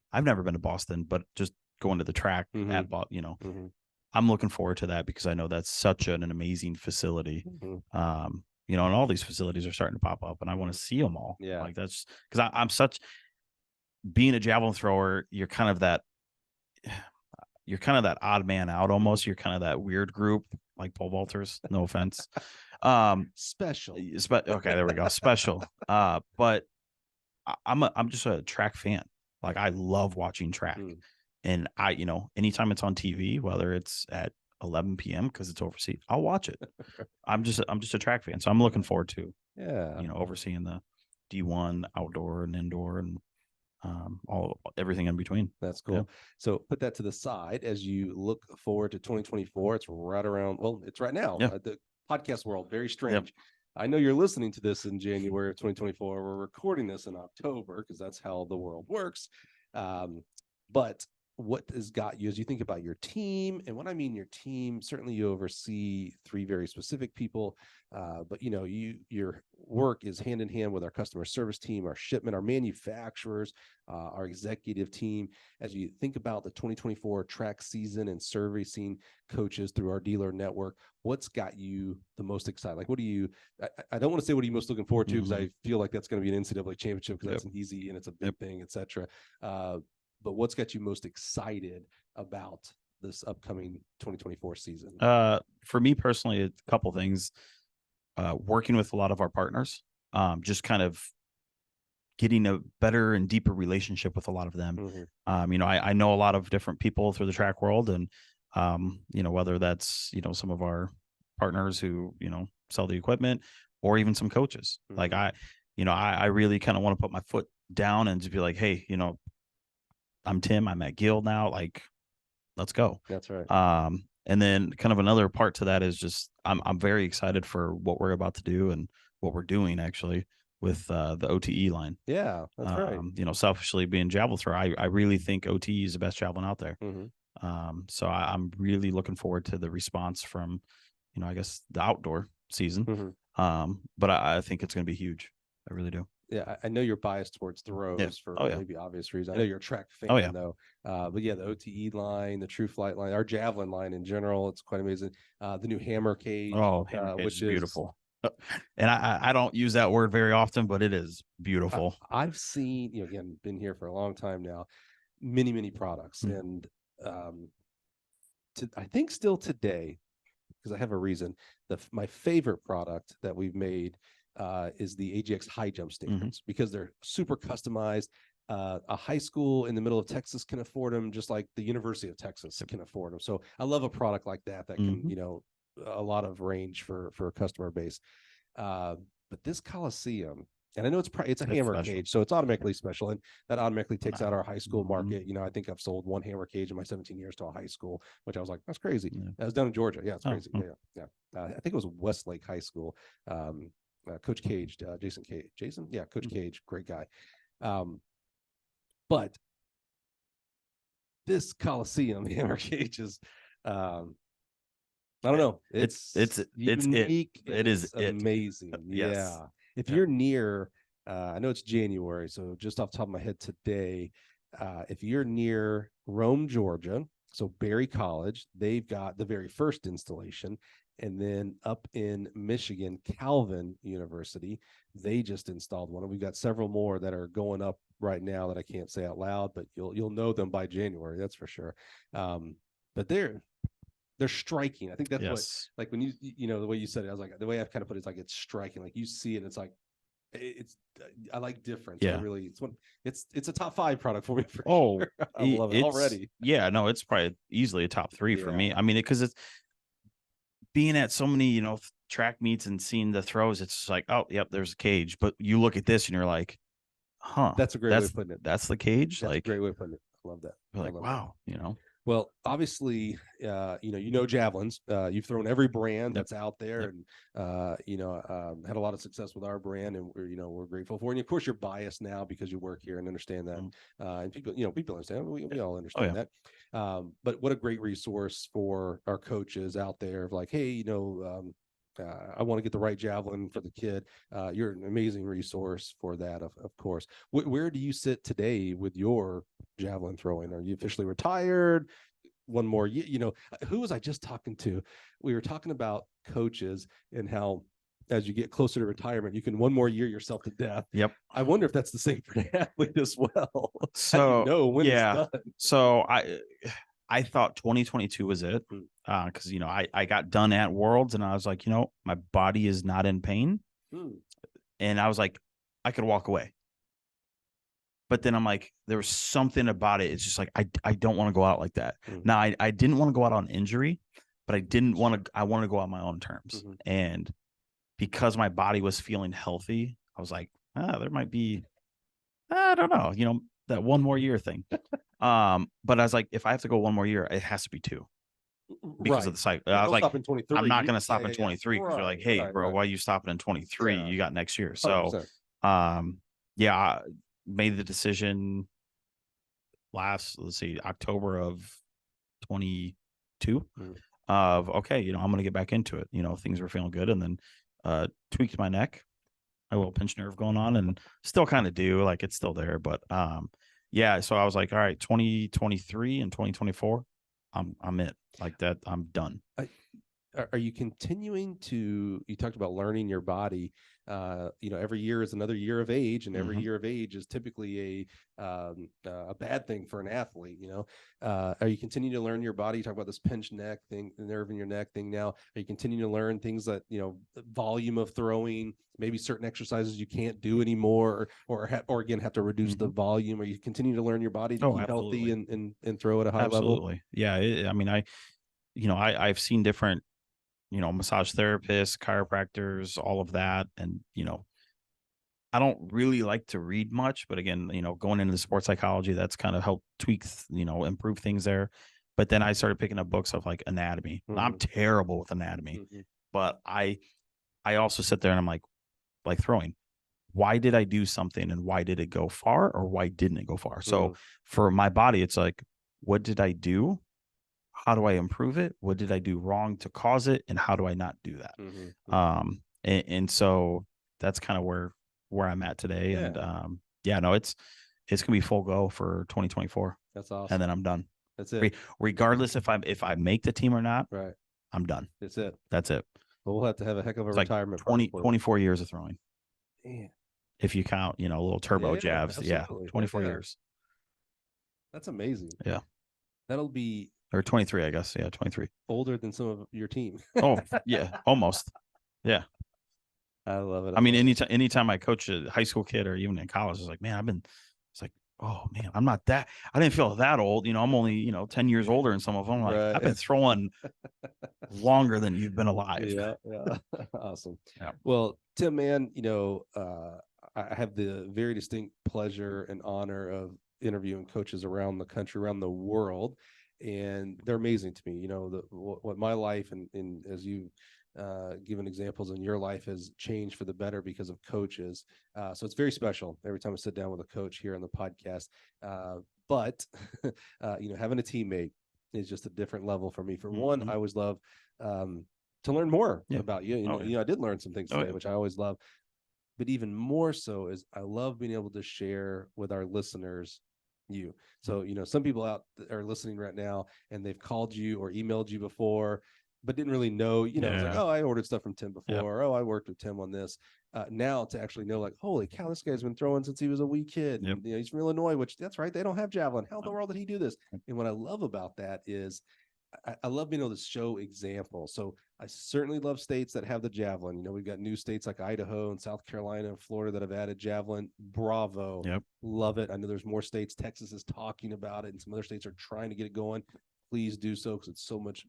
Boston, but just going to the track at I'm looking forward to that, because I know that's such an amazing facility. And all these facilities are starting to pop up, and I want to see them all. Like that's because I'm such, being a javelin thrower, you're kind of that odd man out almost. You're kind of that weird group, like pole vaulters. No offense.
Special.
Okay, there we go. Special. But I'm just a track fan. Like I love watching track. And anytime it's on TV, whether it's at 11 p.m. because it's overseas, I'll watch it. I'm just a track fan, so I'm looking forward to overseeing the D1 outdoor and indoor and everything in between.
That's cool. So put that to the side as you look forward to 2024. It's right around. Well, it's right now. The podcast world, very strange. I know you're listening to this in January of 2024. We're recording this in October because that's how the world works. But what has got you as you think about your team? And when I mean your team, certainly you oversee 3 very specific people, but your work is hand in hand with our customer service team, our shipment, our manufacturers, our executive team. As you think about the 2024 track season and servicing coaches through our dealer network, what's got you the most excited? Like, what do you? I don't want to say what are you most looking forward to, because I feel like that's going to be an NCAA championship, because that's an easy and it's a big thing, etc. But what's got you most excited about this upcoming 2024 season?
For me personally, a couple things. Working with a lot of our partners, just kind of getting a better and deeper relationship with a lot of them. I know a lot of different people through the track world, and whether that's some of our partners who sell the equipment, or even some coaches. Like I really kind of want to put my foot down and just be like, hey, I'm Tim, I'm at Gill now, like, let's go.
That's right.
And then kind of another part to that is just I'm very excited for what we're about to do, and what we're doing actually with the OTE line.
Yeah, that's right.
Selfishly being javelin thrower, I really think OTE is the best javelin out there. So I'm really looking forward to the response from, I guess, the outdoor season. But I think it's going to be huge. I really do.
Yeah, I know you're biased towards throws for maybe obvious reasons. I know you're a track fan, though. But yeah, the OTE line, the True Flight line, our Javelin line in general, it's quite amazing. The new hammer cage,
which is beautiful. And I don't use that word very often, but it is beautiful.
I've seen, again, been here for a long time now, many products. And I think still today, because I have a reason, my favorite product that we've made is the AGX high jump stations, because they're super customized. A high school in the middle of Texas can afford them, just like the University of Texas can afford them. So I love a product like that can, a lot of range for a customer base. But this Coliseum, and I know it's a hammer
special
cage, so it's automatically special, and that automatically takes out our high school market. I think I've sold 1 hammer cage in my 17 years to a high school, which I was like, that's crazy. That was down in Georgia. Yeah, it's crazy. Yeah. I think it was Westlake High School. Coach Cage, Jason, Coach Cage, great guy. But this Coliseum hammer cage is, I don't know, it's unique.
It is
amazing.
Yes.
Yeah. If you're near, I know it's January, so just off the top of my head today, if you're near Rome, Georgia, so Berry College, they've got the very first installation. And then up in Michigan, Calvin University, they just installed one. And we've got several more that are going up right now that I can't say out loud, but you'll know them by January, that's for sure. But they're striking. I think that's what, like, when the way you said it, I was like, the way I've kind of put it is like, it's striking. Like, you see it, it's like, I like difference.
Yeah.
It's a top 5 product for me. Sure. I love it already.
Yeah, no, it's probably easily a top 3 for me. I mean, because it's being at so many, track meets and seeing the throws, it's like, oh, yep, there's a cage. But you look at this and you're like, huh,
that's a great way of putting it.
That's the cage.
That's a great way of putting it. I love that.
Like, wow,
Well, obviously, javelins. You've thrown every brand that's out there, and had a lot of success with our brand, and we're grateful for it. And of course, you're biased now because you work here and understand that. And people understand. We all understand that. But what a great resource for our coaches out there of like, hey, I want to get the right javelin for the kid. You're an amazing resource for that, of course. Where do you sit today with your javelin throwing? Are you officially retired? One more year? Who was I just talking to? We were talking about coaches and how, as you get closer to retirement, you can one more year yourself to death.
Yep.
I wonder if that's the same for an athlete as well. So when it's done?
So I thought 2022 was it, because I got done at Worlds and I was like, my body is not in pain, and I was like, I could walk away. But then I'm like, there was something about it. It's just like, I don't want to go out like that. Now, I didn't want to go out on injury, but I wanted to go out on my own terms. And because my body was feeling healthy, I was like, there might be, I don't know, that one more year thing. But I was like, if I have to go one more year, it has to be 2 because of the cycle. I was like, I'm not going to stop in 23 because you're like, hey, bro, why are you stopping in 23? You got next year. So, I made the decision let's see, October of 22 of, okay, I'm going to get back into it. Things were feeling good, and then tweaked my neck, a little pinch nerve going on, and still kind of do, like, it's still there. But yeah, so I was like, all right, 2023 and 2024, I'm it, like that. I'm done.
Are you continuing to, you talked about learning your body, every year is another year of age, and every year of age is typically a bad thing for an athlete. Are you continuing to learn your body? You talk about this pinched neck thing, the nerve in your neck thing. Now, are you continuing to learn things that, volume of throwing, maybe certain exercises you can't do anymore, or again, have to reduce the volume? Are you continuing to learn your body to keep healthy and throw at a high level?
Yeah. I mean, I've seen different, massage therapists, chiropractors, all of that. And, I don't really like to read much, but again, going into the sports psychology, that's kind of helped tweak, improve things there. But then I started picking up books of like anatomy. I'm terrible with anatomy, but I also sit there and I'm like throwing. Why did I do something, and why did it go far, or why didn't it go far? So for my body, it's like, what did I do? How do I improve it? What did I do wrong to cause it? And how do I not do that? And so that's kind of where I'm at today. Yeah. And no, it's gonna be full go for 2024.
That's awesome.
And then I'm done.
That's it.
Regardless if I make the team or not,
right?
I'm done.
That's it.
That's it.
Well, we'll have to have a heck of a retirement.
24 years of throwing.
Damn.
If you count, a little turbo jabs.
Absolutely.
Yeah. 24 years.
That's amazing.
Yeah.
That'll be,
or 23, I guess. Yeah, 23.
Older than some of your team.
Oh, yeah, almost. Yeah.
I love it.
I mean, anytime I coach a high school kid or even in college, it's like, man, it's like, oh man, I didn't feel that old. I'm only, 10 years older than some of them. Like, right. I've been throwing longer than you've been alive.
Yeah. Awesome.
Yeah.
Well, Tim, man, I have the very distinct pleasure and honor of interviewing coaches around the country, around the world, and they're amazing to me. What my life and as you given examples in your life has changed for the better because of coaches. So it's very special every time I sit down with a coach here on the podcast. But having a teammate is just a different level for me. For one, I always love to learn more about you. I did learn some things today, which I always love. But even more so is I love being able to share with our listeners you. So, some people out are listening right now and they've called you or emailed you before, but didn't really know, it's like, oh, I ordered stuff from Tim before. Yep. Or, oh, I worked with Tim on this. Now to actually know, like, holy cow, this guy's been throwing since he was a wee kid. Yep. And, he's from Illinois, which that's right. They don't have Javelin. How in the world did he do this? And what I love about that is I love being able to show examples. So I certainly love states that have the Javelin. We've got new states like Idaho and South Carolina and Florida that have added Javelin. Bravo. Yep. Love it. I know there's more states. Texas is talking about it, and some other states are trying to get it going. Please do so, because it's so much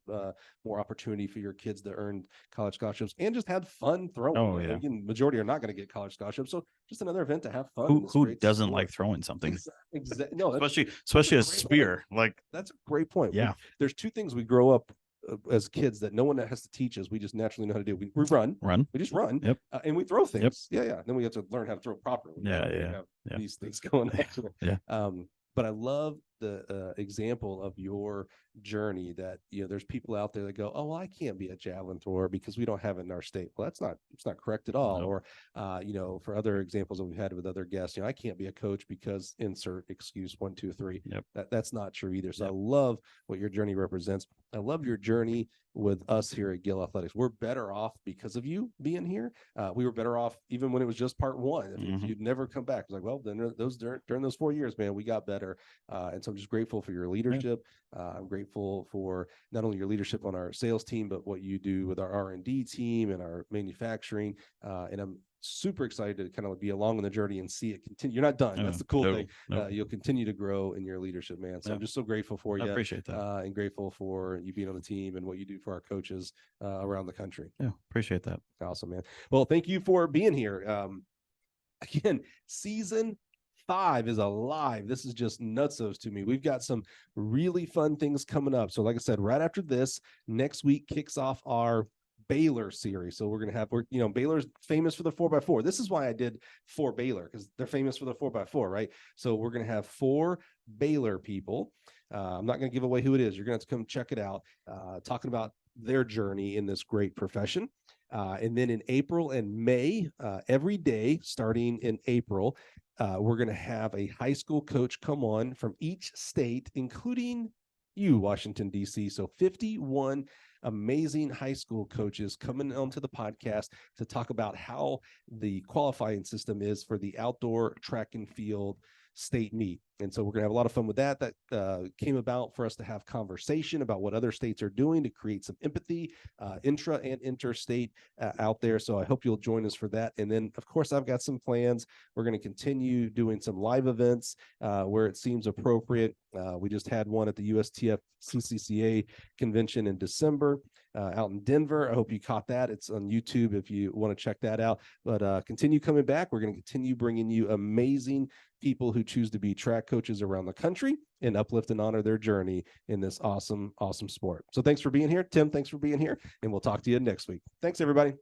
more opportunity for your kids to earn college scholarships and just have fun throwing. Oh, yeah. Again, majority are not going to get college scholarships, so just another event to have fun.
Who doesn't like throwing something?
Exactly. No,
especially a spear. Point. Like,
that's a great point.
Yeah.
There's two things we grow up as kids that no one has to teach us. We just naturally know how to do. We run. We just run.
Yep.
And we throw things. Yep. Yeah. Then we have to learn how to throw properly.
Yeah.
These things going on.
Yeah.
But I love the example of your journey that, there's people out there that go, oh, well, I can't be a javelin thrower because we don't have it in our state. Well, it's not correct at all. No. Or, for other examples that we've had with other guests, I can't be a coach because insert excuse 1, 2, 3. Yep. That's not true either. So I love what your journey represents. I love your journey with us here at Gill Athletics. We're better off because of you being here. We were better off even when it was just part 1. If you'd never come back, it's like, well, then during those 4 years, man, we got better. And so I'm just grateful for your leadership. I'm grateful for not only your leadership on our sales team, but what you do with our R&D team and our manufacturing. And I'm super excited to kind of be along on the journey and see it continue. You're not done. That's the cool thing. You'll continue to grow in your leadership, man. So I'm just so grateful for you.
I appreciate that.
And grateful for you being on the team and what you do for our coaches around the country.
Yeah, appreciate that.
Awesome, man. Well, thank you for being here. Again, season 5 is alive. This is just nutsos to me. We've got some really fun things coming up. So like I said, right after this, next week kicks off our Baylor series. So we're going to have, Baylor's famous for the 4x4. This is why I did 4 Baylor, because they're famous for the 4x4, right? So we're going to have 4 Baylor people. I'm not going to give away who it is. You're going to have to come check it out, talking about their journey in this great profession. And then in April and May, every day starting in April, we're going to have a high school coach come on from each state, including you, Washington, D.C. So 51 amazing high school coaches coming onto the podcast to talk about how the qualifying system is for the outdoor track and field state meet. And so we're going to have a lot of fun with that. That came about for us to have conversation about what other states are doing to create some empathy, intra and interstate out there. So I hope you'll join us for that. And then, of course, I've got some plans. We're going to continue doing some live events where it seems appropriate. We just had one at the USTF CCCA convention in December out in Denver. I hope you caught that. It's on YouTube if you want to check that out. But continue coming back. We're going to continue bringing you amazing people who choose to be track coaches around the country and uplift and honor their journey in this awesome, awesome sport. So thanks for being here. Tim, thanks for being here. And we'll talk to you next week. Thanks, everybody.